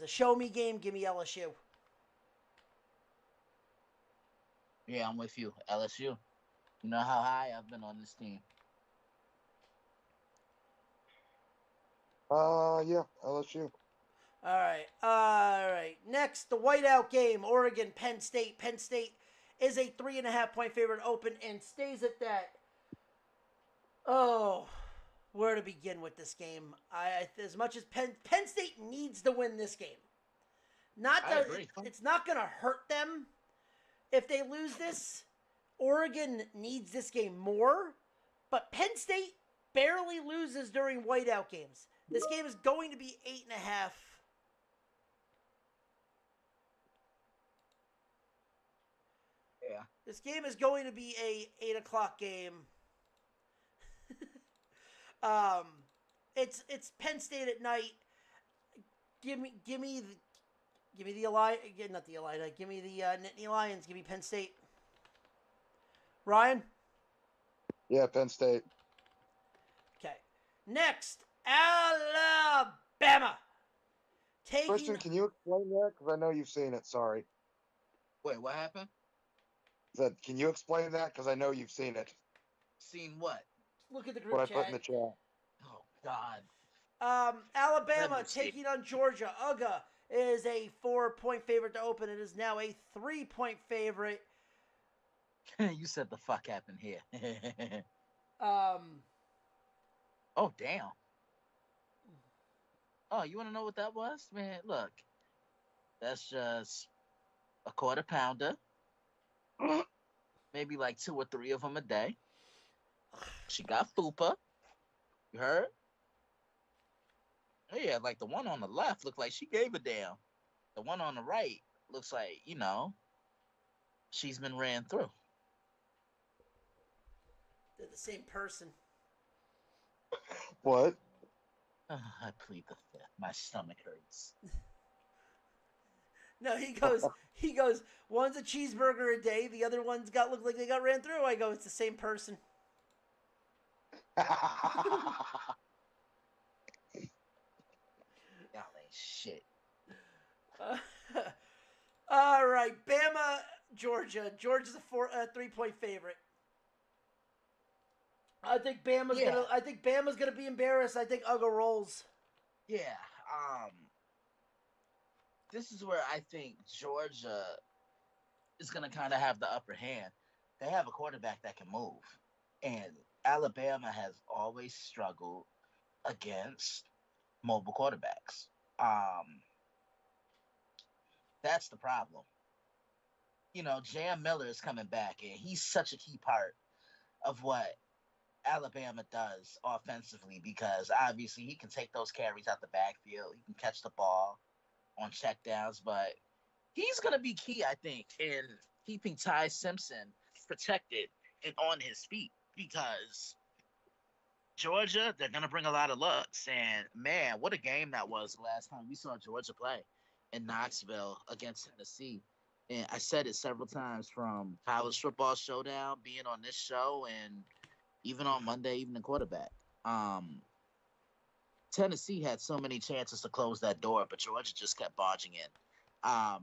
a show-me game. Give me LSU. Yeah, I'm with you. LSU. You know how high I've been on this team. Yeah, LSU. All right. Next, the whiteout game. Oregon, Penn State. Penn State is a 3.5-point favorite open and stays at that. Oh, where to begin with this game? As much as Penn State needs to win this game. I agree. It's not going to hurt them if they lose this. Oregon needs this game more, but Penn State barely loses during whiteout games. This game is going to be 8.5. Yeah. This game is going to be a 8 o'clock game. It's Penn State at night. Give me the not the Illini. Give me the Nittany Lions. Give me Penn State. Ryan? Yeah, Penn State. Okay. Next, Alabama. Christian, can you explain that? Because I know you've seen it. Sorry. Wait, what happened? Can you explain that? Because I know you've seen it. Seen what? Look at the group What I chat. put in the chat. Oh, God. Alabama taking on Georgia. UGA is a 4-point favorite to open. It is now a 3-point favorite. You said the fuck happened here. Um, Oh damn. Oh, you want to know what that was, man? Look, that's just a quarter pounder, maybe like 2 or 3 of them a day. She got fupa. You heard? Yeah, like the one on the left looked like she gave a damn. The one on the right looks like she's been ran through. they're the same person. What? I plead the fifth. My stomach hurts. No, he goes, one's a cheeseburger a day, the other one's got look like they got ran through. I go, it's the same person. Y'all ain't shit. Uh, all right, Bama, Georgia. Georgia's a 3-point favorite. I think Bama's Yeah, gonna. I think Bama's gonna be embarrassed. I think Uga rolls. yeah. This is where I think Georgia is gonna kind of have the upper hand. They have a quarterback that can move, and Alabama has always struggled against mobile quarterbacks. Um, that's the problem. Jam Miller is coming back, and he's such a key part of what Alabama does offensively because obviously he can take those carries out the backfield. He can catch the ball on checkdowns, but he's going to be key, I think, in keeping Ty Simpson protected and on his feet because Georgia, they're going to bring a lot of looks. And man, what a game that was the last time we saw Georgia play in Knoxville against Tennessee. And I said it several times from college football showdown, being on this show, and even on Monday Evening Quarterback. Um, Tennessee had so many chances to close that door, but Georgia just kept barging in.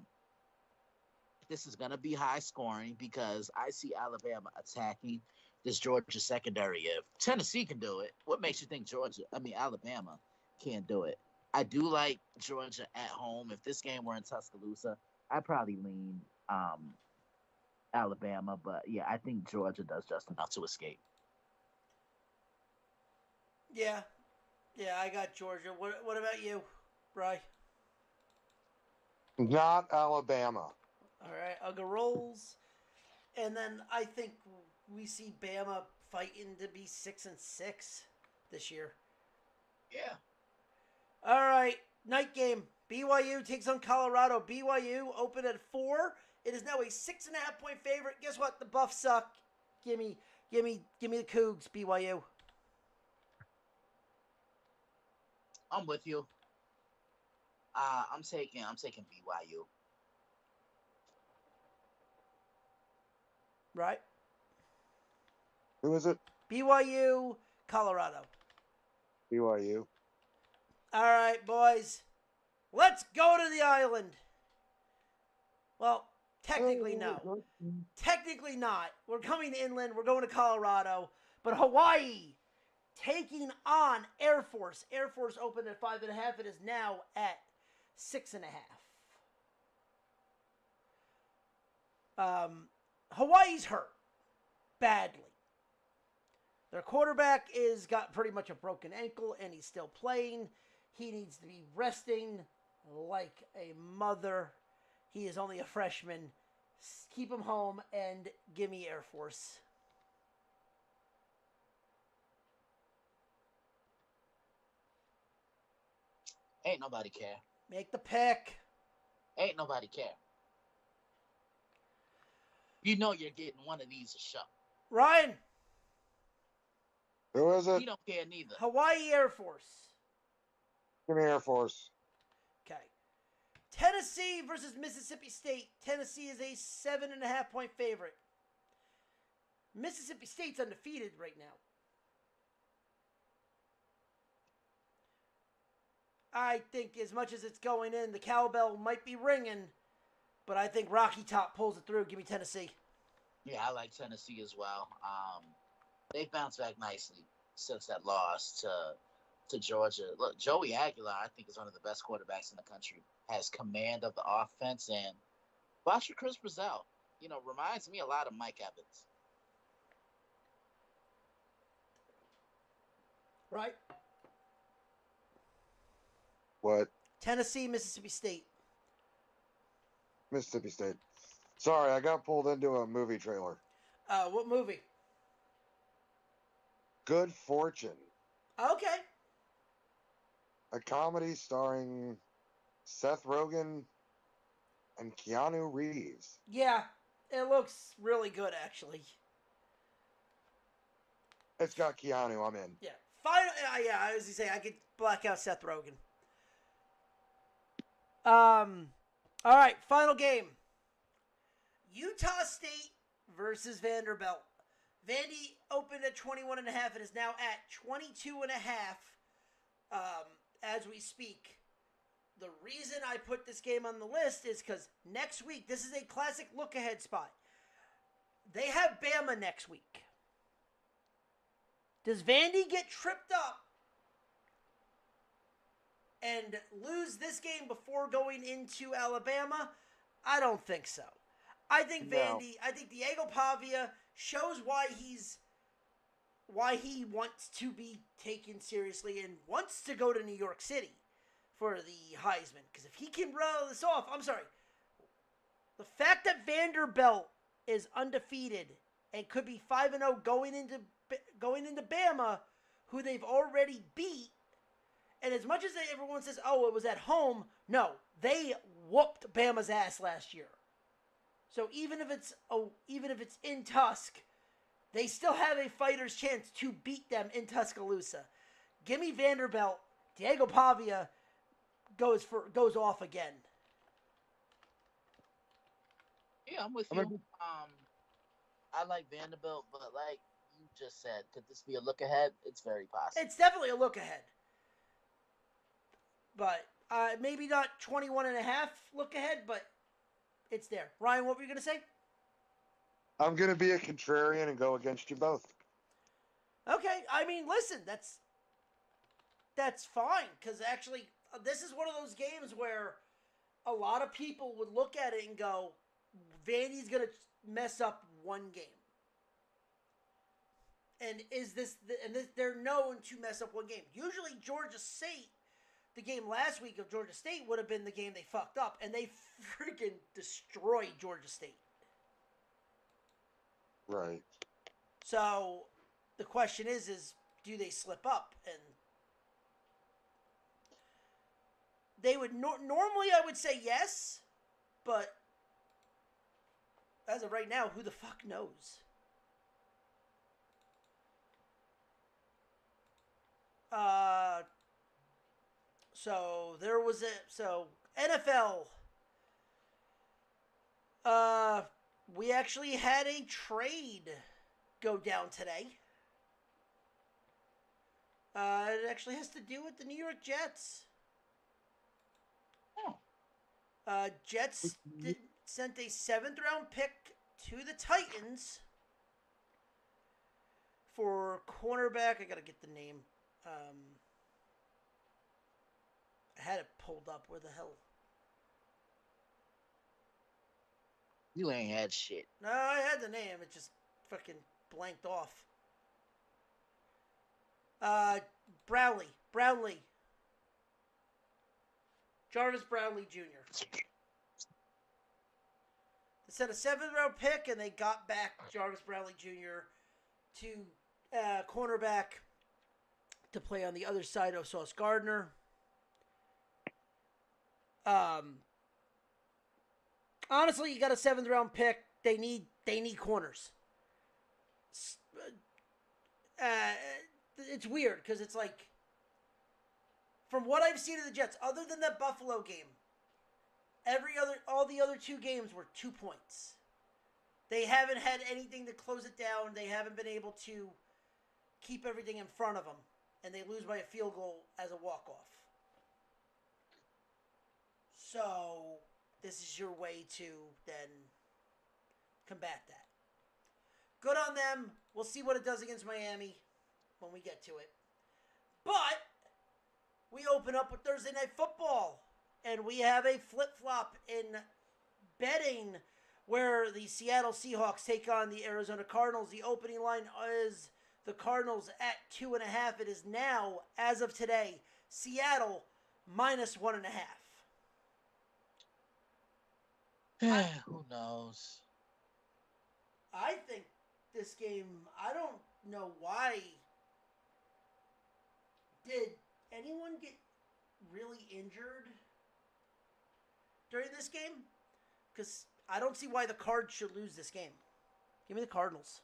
This is going to be high scoring because I see Alabama attacking this Georgia secondary. If Tennessee can do it, what makes you think Alabama can't do it? I do like Georgia at home. If this game were in Tuscaloosa, I'd probably lean Alabama, but yeah, I think Georgia does just enough to escape. Yeah, yeah, I got Georgia. What about you, Bry? Not Alabama. All right, Uga rolls, and then I think we see Bama fighting to be 6-6 this year. Yeah. All right, night game. BYU takes on Colorado. BYU open at 4. It is now a 6.5-point favorite. Guess what? The Buffs suck. Give me the Cougs. BYU. I'm with you. I'm taking BYU. Right. Who is it? BYU, Colorado. BYU. All right, boys. Let's go to the island. Well, technically no. Technically not. We're coming inland. We're going to Colorado. But Hawaii taking on Air Force. Air Force opened at 5.5. It is now at 6.5. Hawaii's hurt badly. Their quarterback is got pretty much a broken ankle and he's still playing. He needs to be resting like a mother. He is only a freshman. Keep him home and give me Air Force. Ain't nobody care. Make the pick. Ain't nobody care. You know you're getting one of these a show. Ryan. Who is it? You don't care neither. Hawaii Air Force. Give me Air Force. Okay. Tennessee versus Mississippi State. Tennessee is a 7.5-point favorite. Mississippi State's undefeated right now. I think as much as it's going in, the cowbell might be ringing, but I think Rocky Top pulls it through. Give me Tennessee. Yeah, I like Tennessee as well. They've bounced back nicely since that loss to Georgia. Look, Joey Aguilar, I think, is one of the best quarterbacks in the country. Has command of the offense, and watch for Chris Brazell. Reminds me a lot of Mike Evans. Right? What? Tennessee, Mississippi State. Mississippi State. Sorry, I got pulled into a movie trailer. What movie? Good Fortune. Okay. A comedy starring Seth Rogen and Keanu Reeves. Yeah, it looks really good, actually. It's got Keanu. I'm in. Yeah. Final. Yeah, I was gonna say I could black out Seth Rogen. All right, final game. Utah State versus Vanderbilt. Vandy opened at 21.5 and is now at 22.5 as we speak. The reason I put this game on the list is because next week, this is a classic look-ahead spot. They have Bama next week. Does Vandy get tripped up and lose this game before going into Alabama? I don't think so. I think Diego Pavia shows why he wants to be taken seriously and wants to go to New York City for the Heisman. Because if he can roll this off, I'm sorry. The fact that Vanderbilt is undefeated and could be 5-0 going into Bama, who they've already beat, and as much as everyone says, "Oh, it was at home," no, they whooped Bama's ass last year. So even if it's in Tusk, they still have a fighter's chance to beat them in Tuscaloosa. Give me Vanderbilt. Diego Pavia goes off again. Yeah, I'm with you. I like Vanderbilt, but like you just said, could this be a look ahead? It's very possible. It's definitely a look ahead. But maybe not 21.5 look ahead, but it's there. Ryan, what were you going to say? I'm going to be a contrarian and go against you both. Okay, I mean, listen, that's fine, because actually, this is one of those games where a lot of people would look at it and go, Vandy's going to mess up one game. And they're known to mess up one game. Usually Georgia State, the game last week of Georgia State would have been the game they fucked up, and they freaking destroyed Georgia State. Right. So the question is do they slip up? And they would normally, I would say yes, but as of right now, who the fuck knows? So there was NFL. We actually had a trade go down today. It actually has to do with the New York Jets. Jets sent a 7th-round pick to the Titans for cornerback. I gotta get the name. I had it pulled up. Where the hell? You ain't had shit. No, I had the name. It just fucking blanked off. Brownlee. Jarvis Brownlee Jr. They sent a 7th-round pick, and they got back Jarvis Brownlee Jr. to cornerback to play on the other side of Sauce Gardner. Honestly, you got a 7th-round pick. They need corners. It's weird because it's like, from what I've seen of the Jets, other than that Buffalo game, all the other 2 games were 2 points. They haven't had anything to close it down. They haven't been able to keep everything in front of them, and they lose by a field goal as a walk-off. So this is your way to then combat that. Good on them. We'll see what it does against Miami when we get to it. But we open up with Thursday Night Football, and we have a flip-flop in betting where the Seattle Seahawks take on the Arizona Cardinals. The opening line is the Cardinals at 2.5. It is now, as of today, Seattle minus 1.5. Who knows? I think this game, I don't know why. Did anyone get really injured during this game? Because I don't see why the Cards should lose this game. Give me the Cardinals.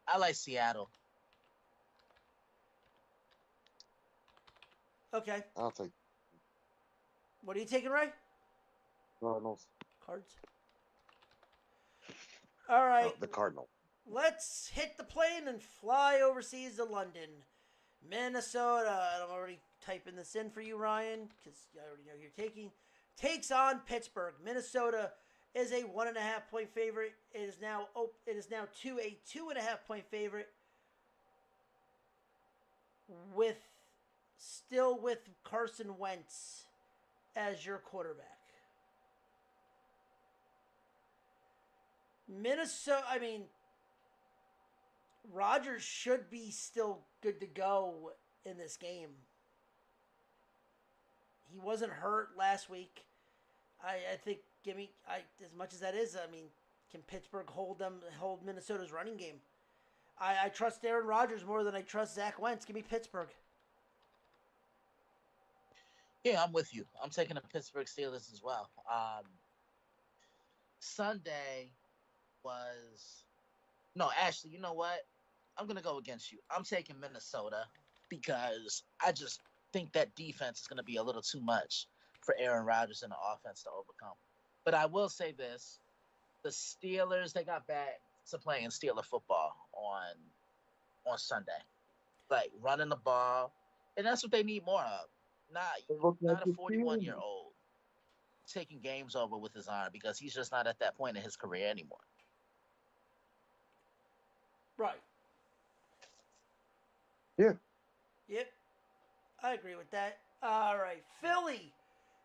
I like Seattle. Okay. I'll take What are you taking, Ray? Cardinals. Cards. All right. Oh, the Cardinal. Let's hit the plane and fly overseas to London. Minnesota, and I'm already typing this in for you, Ryan, because I already know you're taking, takes on Pittsburgh. Minnesota is a 1.5 point favorite. It is now a 2.5 point favorite with Carson Wentz as your quarterback. Minnesota, Rodgers should be still good to go in this game. He wasn't hurt last week. I think, as much as that is, can Pittsburgh hold Minnesota's running game? I trust Aaron Rodgers more than I trust Zach Wentz. Give me Pittsburgh. Yeah, I'm with you. I'm taking the Pittsburgh Steelers as well. Sunday was... No, actually, you know what? I'm going to go against you. I'm taking Minnesota because I just think that defense is going to be a little too much for Aaron Rodgers and the offense to overcome. But I will say this. The Steelers, they got back to playing Steeler football on Sunday. Like, running the ball. And that's what they need more of. Not a 41-year-old taking games over with his arm because he's just not at that point in his career anymore. Right. Yeah. Yep. I agree with that. All right. Philly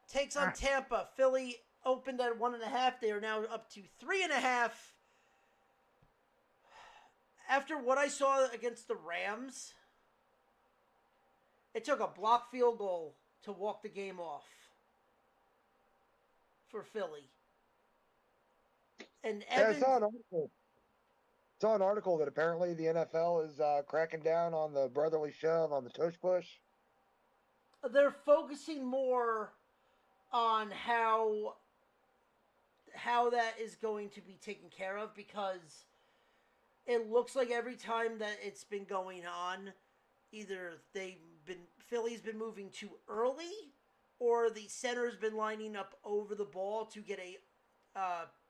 takes on Tampa. Philly opened at 1.5. They are now up to 3.5. After what I saw against the Rams, it took a block field goal to walk the game off for Philly. And Evans... I saw an article that apparently the NFL is cracking down on the brotherly shove, on the tush push. They're focusing more on how that is going to be taken care of, because it looks like every time that it's been going on, either Philly's been moving too early, or the center's been lining up over the ball to get an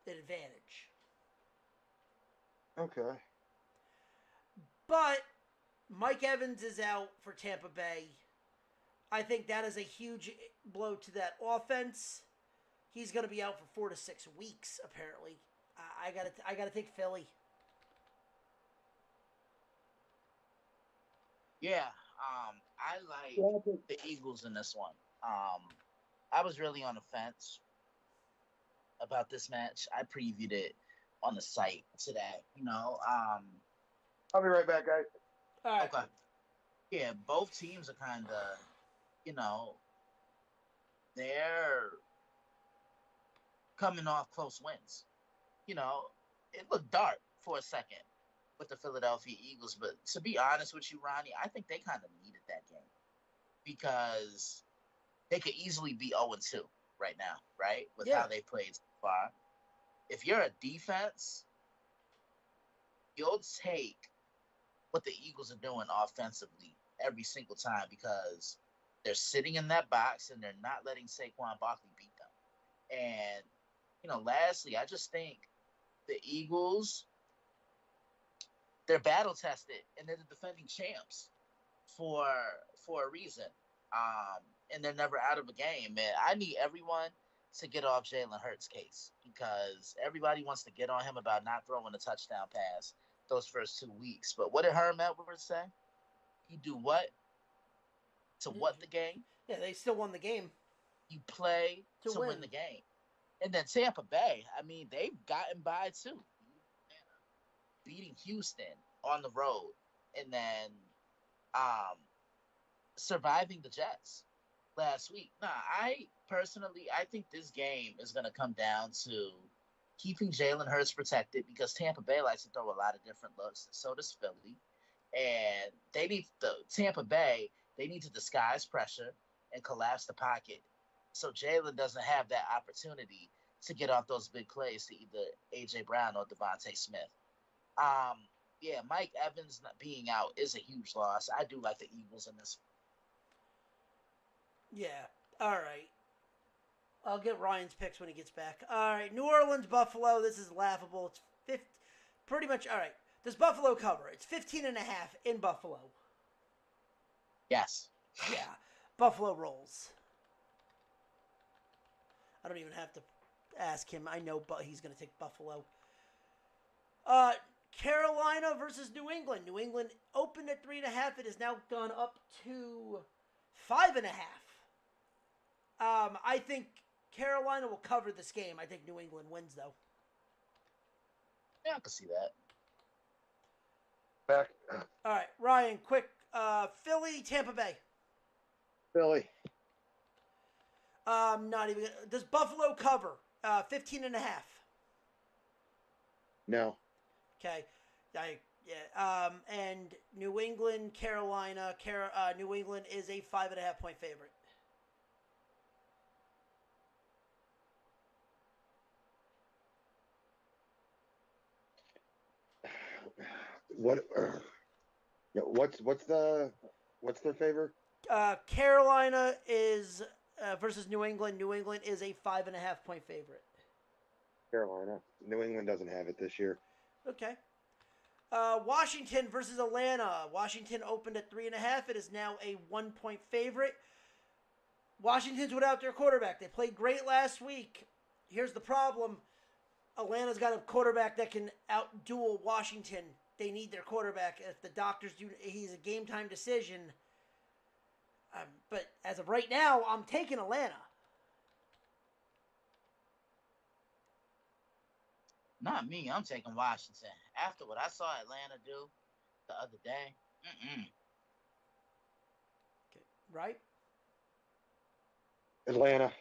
advantage. Okay. But Mike Evans is out for Tampa Bay. I think that is a huge blow to that offense. He's going to be out for 4 to 6 weeks, apparently. I gotta take Philly. Yeah, I like the Eagles in this one. I was really on the fence about this match. I previewed it on the site today. I'll be right back, guys. All right. Okay. Yeah, both teams are kind of, they're coming off close wins. It looked dark for a second with the Philadelphia Eagles, but to be honest with you, Ronnie, I think they kind of needed that game because they could easily be 0-2 right now, right? With how they played so far. If you're a defense, you'll take what the Eagles are doing offensively every single time because they're sitting in that box and they're not letting Saquon Barkley beat them. And, lastly, I just think the Eagles, they're battle tested and they're the defending champs for a reason. And they're never out of a game. And I need everyone to get off Jalen Hurts' case because everybody wants to get on him about not throwing a touchdown pass those first 2 weeks. But what did Herm Edwards say? You do what? To what the game? Yeah, they still won the game. You play to win the game. And then Tampa Bay, they've gotten by too. Beating Houston on the road and then um, surviving the Jets last week. Nah, I think this game is going to come down to keeping Jalen Hurts protected because Tampa Bay likes to throw a lot of different looks, and so does Philly. And Tampa Bay. They need to disguise pressure and collapse the pocket, so Jalen doesn't have that opportunity to get off those big plays to either AJ Brown or Devontae Smith. Um, yeah, Mike Evans not being out is a huge loss. I do like the Eagles in this. Yeah. All right. I'll get Ryan's picks when he gets back. All right. New Orleans, Buffalo. This is laughable. It's pretty much. All right. Does Buffalo cover? It's 15.5 in Buffalo. Yes. Yeah. Buffalo rolls. I don't even have to ask him. I know he's going to take Buffalo. Carolina versus New England. New England opened at 3.5. It has now gone up to 5.5. I think Carolina will cover this game. I think New England wins, though. Yeah, I can see that. Back. All right, Ryan, quick. Philly, Tampa Bay. Philly. Not even. Does Buffalo cover? 15.5. No. Okay. Yeah. And New England, Carolina. New England is a 5.5 point favorite. What's their favor? Carolina is versus New England. New England is a 5.5 point favorite. Carolina. New England doesn't have it this year. Okay. Washington versus Atlanta. Washington opened at 3.5. It is now a 1 point favorite. Washington's without their quarterback. They played great last week. Here's the problem. Atlanta's got a quarterback that can outduel Washington. They need their quarterback. If the doctors do, he's a game time decision. But as of right now, I'm taking Atlanta. Not me. I'm taking Washington. After what I saw Atlanta do the other day. Okay, right? Atlanta.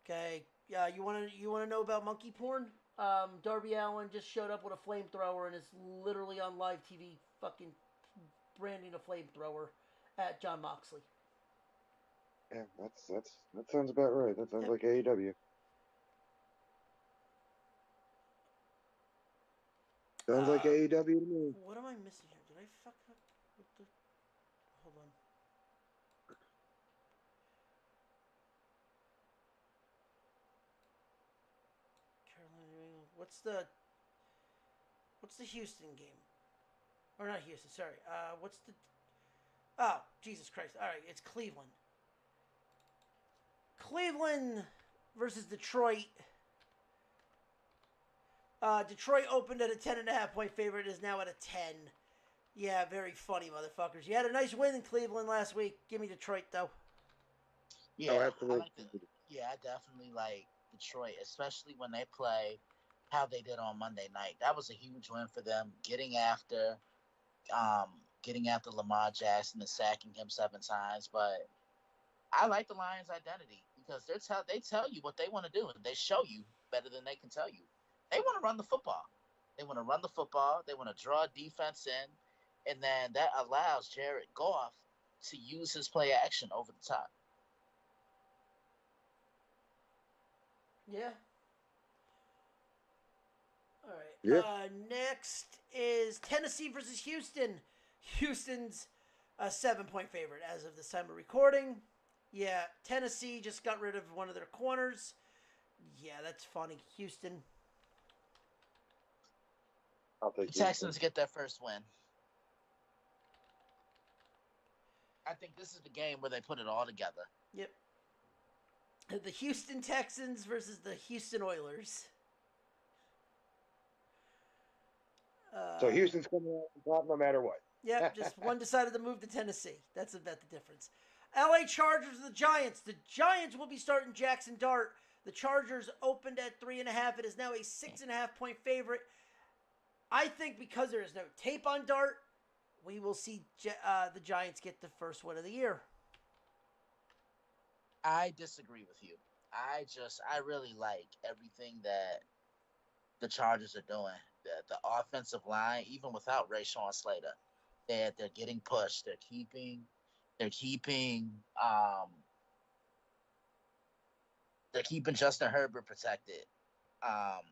Okay. Yeah, you want to know about monkey porn? Darby Allin just showed up with a flamethrower and is literally on live TV fucking branding a flamethrower at John Moxley. Yeah, that sounds about right. That sounds like AEW. Sounds like AEW to me. What am I missing here? Did I fuck up with the... Hold on. Carolina, New England. What's the Houston game? Or not Houston, sorry. What's the... Oh, Jesus Christ. All right, it's Cleveland. Cleveland versus Detroit. Detroit opened at a 10.5 point favorite. Is now at a 10. Yeah, very funny, motherfuckers. You had a nice win in Cleveland last week. Give me Detroit, though. Yeah, absolutely. I definitely like Detroit, especially when they play how they did on Monday night. That was a huge win for them, getting after Lamar Jackson and sacking him 7 times. But I like the Lions' identity because they tell you what they want to do, and they show you better than they can tell you. They want to run the football. They want to run the football. They want to draw defense in, and then that allows Jared Goff to use his play action over the top. Yeah. All right. Yeah. Next is Tennessee versus Houston. Houston's a 7 point favorite as of this time of recording. Yeah, Tennessee just got rid of one of their corners. Yeah, that's funny. Houston. I'll take The Texans get their first win. I think this is the game where they put it all together. Yep. The Houston Texans versus the Houston Oilers. So Houston's coming out on top no matter what. Yep, just one decided to move to Tennessee. That's about the difference. LA Chargers, the Giants. The Giants will be starting Jackson Dart. The Chargers opened at 3.5. It is now a 6.5 point favorite. I think because there is no tape on Dart, we will see the Giants get the first win of the year. I disagree with you. I really like everything that the Chargers are doing. The offensive line, even without Rashawn Slater, they're getting pushed. They're keeping um they're keeping Justin Herbert protected. Um,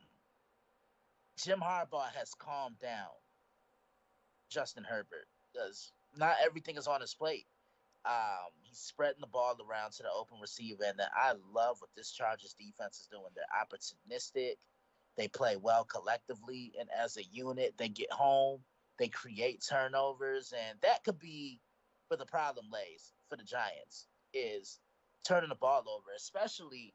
Jim Harbaugh has calmed down Justin Herbert because not everything is on his plate. He's spreading the ball around to the open receiver, and I love what this Chargers defense is doing. They're opportunistic. They play well collectively, and as a unit, they get home. They create turnovers, and that could be where the problem lays for the Giants is turning the ball over, especially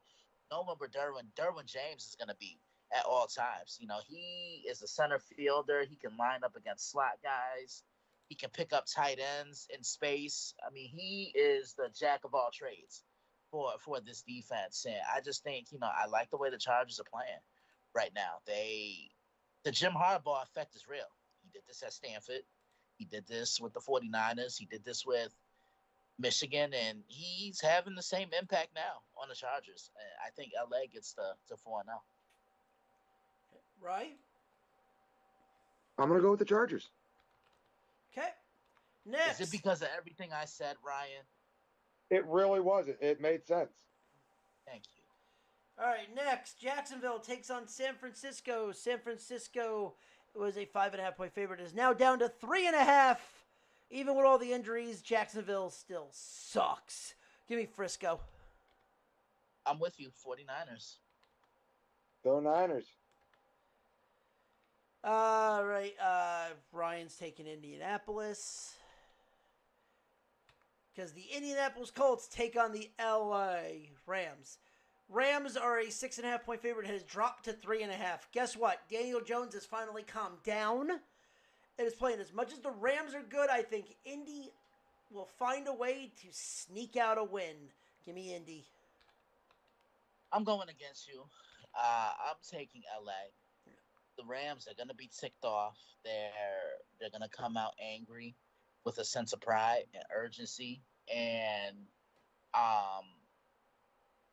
knowing where Derwin James is going to be at all times. You know, he is a center fielder. He can line up against slot guys. He can pick up tight ends in space. I mean, he is the jack of all trades for this defense. And I just think, I like the way the Chargers are playing right now. The Jim Harbaugh effect is real. He did this at Stanford. He did this with the 49ers. He did this with Michigan, and he's having the same impact now on the Chargers. And I think LA gets to 4-0. Right? I'm going to go with the Chargers. Okay. Next. Is it because of everything I said, Ryan? It really wasn't. It made sense. Thank you. All right, next, Jacksonville takes on San Francisco. San Francisco was a 5.5-point favorite. It is now down to 3.5. Even with all the injuries, Jacksonville still sucks. Give me Frisco. I'm with you, 49ers. Go Niners. All right, Ryan's taking Indianapolis. Because the Indianapolis Colts take on the LA Rams. Rams are a 6.5-point favorite. It has dropped to 3.5. Guess what? Daniel Jones has finally calmed down. It is playing as much as the Rams are good. I think Indy will find a way to sneak out a win. Give me Indy. I'm going against you. I'm taking LA. The Rams are going to be ticked off. They're going to come out angry with a sense of pride and urgency. And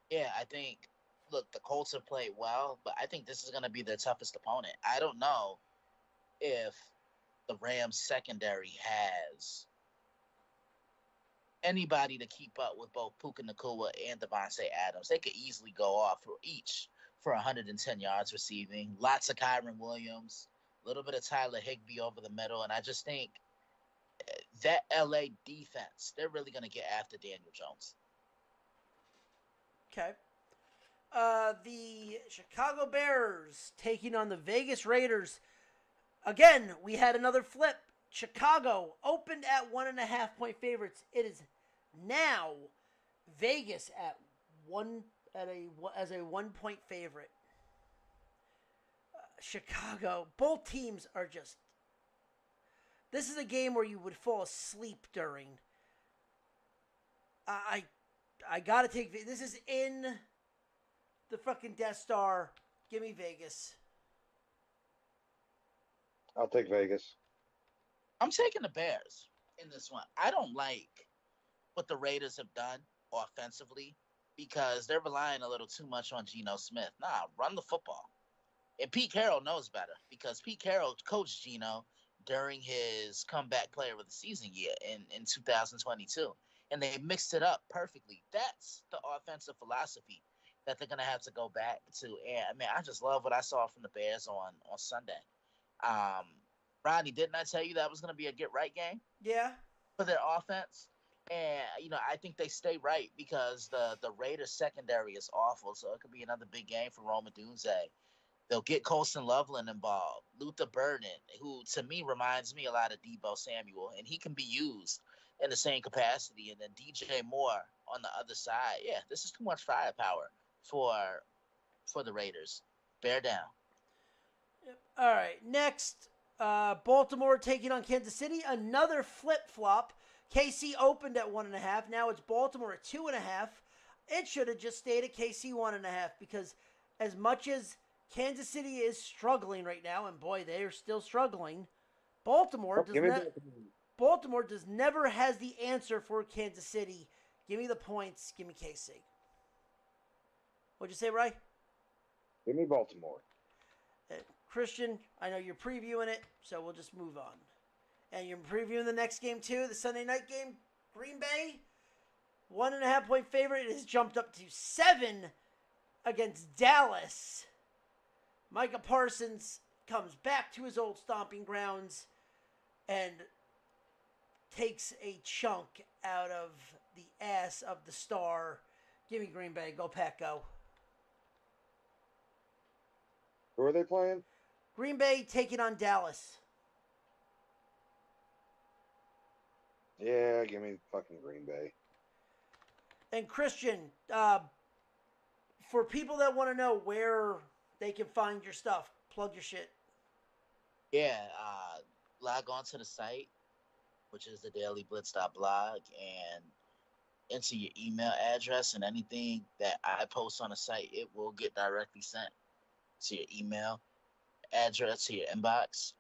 yeah, I think, look, the Colts have played well, but I think this is going to be their toughest opponent. I don't know if the Rams secondary has anybody to keep up with both Puka Nacua and Devontae Adams. They could easily go off for each for 110 yards receiving. Lots of Kyron Williams, a little bit of Tyler Higbee over the middle, and I just think that LA defense, they're really going to get after Daniel Jones. Okay. The Chicago Bears taking on the Vegas Raiders. Again, we had another flip. Chicago opened at 1.5-point favorites. It is now Vegas at as a 1-point favorite. Chicago, both teams are just. This is a game where you would fall asleep during. I gotta take. This is in the fucking Death Star. Give me Vegas. I'll take Vegas. I'm taking the Bears in this one. I don't like what the Raiders have done offensively because they're relying a little too much on Geno Smith. Nah, run the football. And Pete Carroll knows better because Pete Carroll coached Geno during his comeback player of the season year in 2022. And they mixed it up perfectly. That's the offensive philosophy that they're going to have to go back to. And, I mean, I just love what I saw from the Bears on Sunday. Ronnie, didn't I tell you that was going to be a get-right game? Yeah. For their offense? And, I think they stay right because the Raiders secondary is awful, so it could be another big game for Rome Odunze. They'll get Colston Loveland involved. Luther Burden, who to me reminds me a lot of Deebo Samuel, and he can be used in the same capacity. And then DJ Moore on the other side. Yeah, this is too much firepower for the Raiders. Bear down. Yep. All right, next, Baltimore taking on Kansas City. Another flip-flop. KC opened at 1.5. Now it's Baltimore at 2.5. It should have just stayed at KC 1.5 because as much as Kansas City is struggling right now, and boy, they are still struggling. Baltimore Baltimore never has the answer for Kansas City. Give me the points. Give me KC. What'd you say, Ray? Give me Baltimore. Christian, I know you're previewing it, so we'll just move on. And you're previewing the next game too, the Sunday night game. Green Bay, 1.5 point favorite. It has jumped up to 7 against Dallas. Micah Parsons comes back to his old stomping grounds and takes a chunk out of the ass of the star. Give me Green Bay. Go Pack, go. Who are they playing? Green Bay taking on Dallas. Yeah, give me fucking Green Bay. And Christian, for people that want to know where they can find your stuff, plug your shit. Yeah, log on to the site, which is the dailyblitz.blog, and enter your email address, and anything that I post on the site, it will get directly sent to your email address, to your inbox.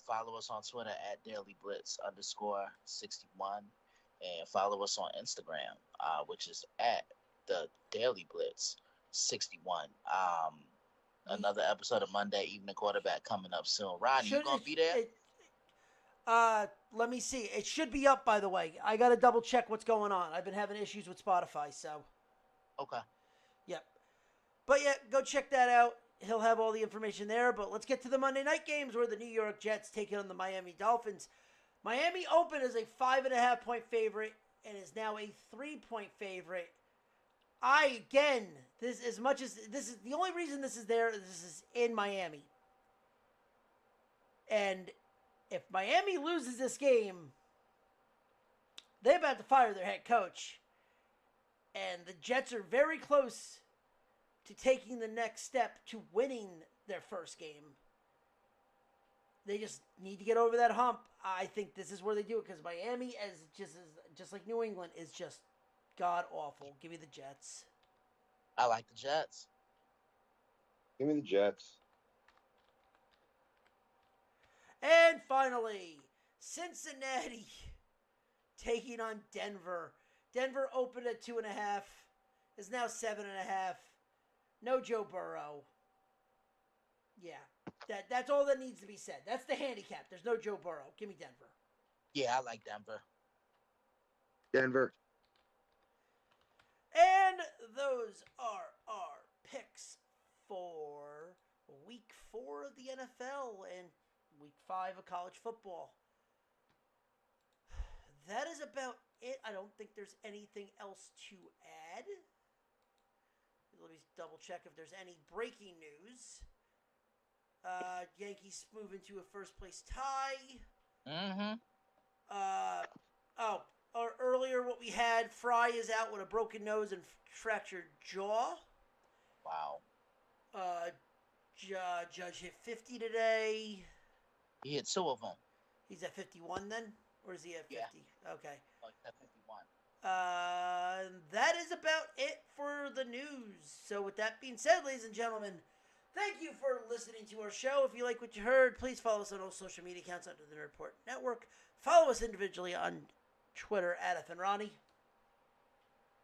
Follow us on Twitter at dailyblitz_61, and follow us on Instagram, which is at the Daily Blitz 61. Another episode of Monday Evening Quarterback coming up soon. Ronnie, you gonna be there? Let me see. It should be up, by the way. I got to double check what's going on. I've been having issues with Spotify, so. Okay. Yep. But yeah, go check that out. He'll have all the information there. But let's get to the Monday night games where the New York Jets take on the Miami Dolphins. Miami opened as a 5.5 point favorite and is now a 3 point favorite. This is the only reason this is there. This is in Miami. And if Miami loses this game, they're about to fire their head coach. And the Jets are very close to taking the next step to winning their first game. They just need to get over that hump. I think this is where they do it because Miami, just like New England, is just god awful. Give me the Jets. I like the Jets. Give me the Jets. And finally, Cincinnati taking on Denver. Denver opened at 2.5, is now 7.5. No Joe Burrow. Yeah, that's all that needs to be said. That's the handicap. There's no Joe Burrow. Give me Denver. Yeah, I like Denver. Denver. And those are our picks for week 4 of the NFL and week 5 of college football. That is about it. I don't think there's anything else to add. Let me double check if there's any breaking news. Yankees move into a first place tie. Mm-hmm. Earlier what we had, Fry is out with a broken nose and fractured jaw. Wow. Judge hit 50 today. He hit 2 of them. He's at 51 then? Or is he at 50? Yeah. Okay. Like at 51. That is about it for the news. So with that being said, ladies and gentlemen, thank you for listening to our show. If you like what you heard, please follow us on all social media accounts under the Nerd Report Network. Follow us individually on Twitter at FNRonnie.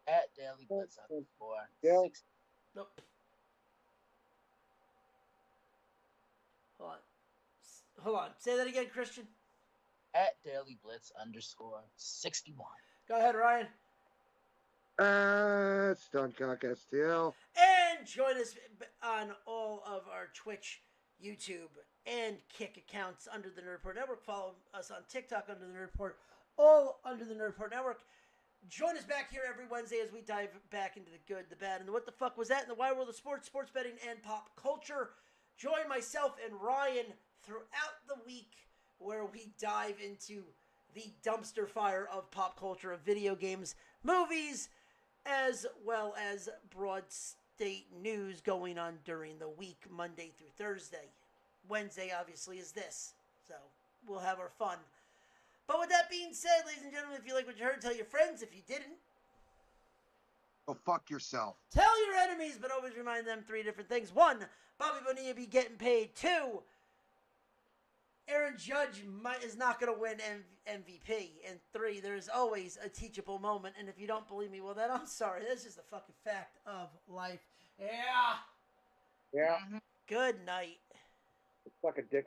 At Daily Blitz Yeah. Nope. Hold on. Say that again, Christian. At Daily Blitz _61. Go ahead, Ryan. Stuncock STL. And join us on all of our Twitch, YouTube, and Kick accounts under the Nerd Report Network. Follow us on TikTok under the Nerd Report, all under the Nerd Report Network. Join us back here every Wednesday as we dive back into the good, the bad, and the what the fuck was that in the wide world of sports, sports betting, and pop culture. Join myself and Ryan throughout the week where we dive into the dumpster fire of pop culture, of video games, movies, as well as broad state news going on during the week, Monday through Thursday. Wednesday, obviously, is this. So we'll have our fun. But with that being said, ladies and gentlemen, if you like what you heard, tell your friends. If you didn't, Go fuck yourself. tell your enemies, but always remind them 3 different things. 1, Bobby Bonilla be getting paid. 2, Aaron Judge is not going to win MVP. And 3, there's always a teachable moment. And if you don't believe me, well, then I'm sorry. That's just a fucking fact of life. Yeah. Yeah. Mhm. Good night. Suck a dick.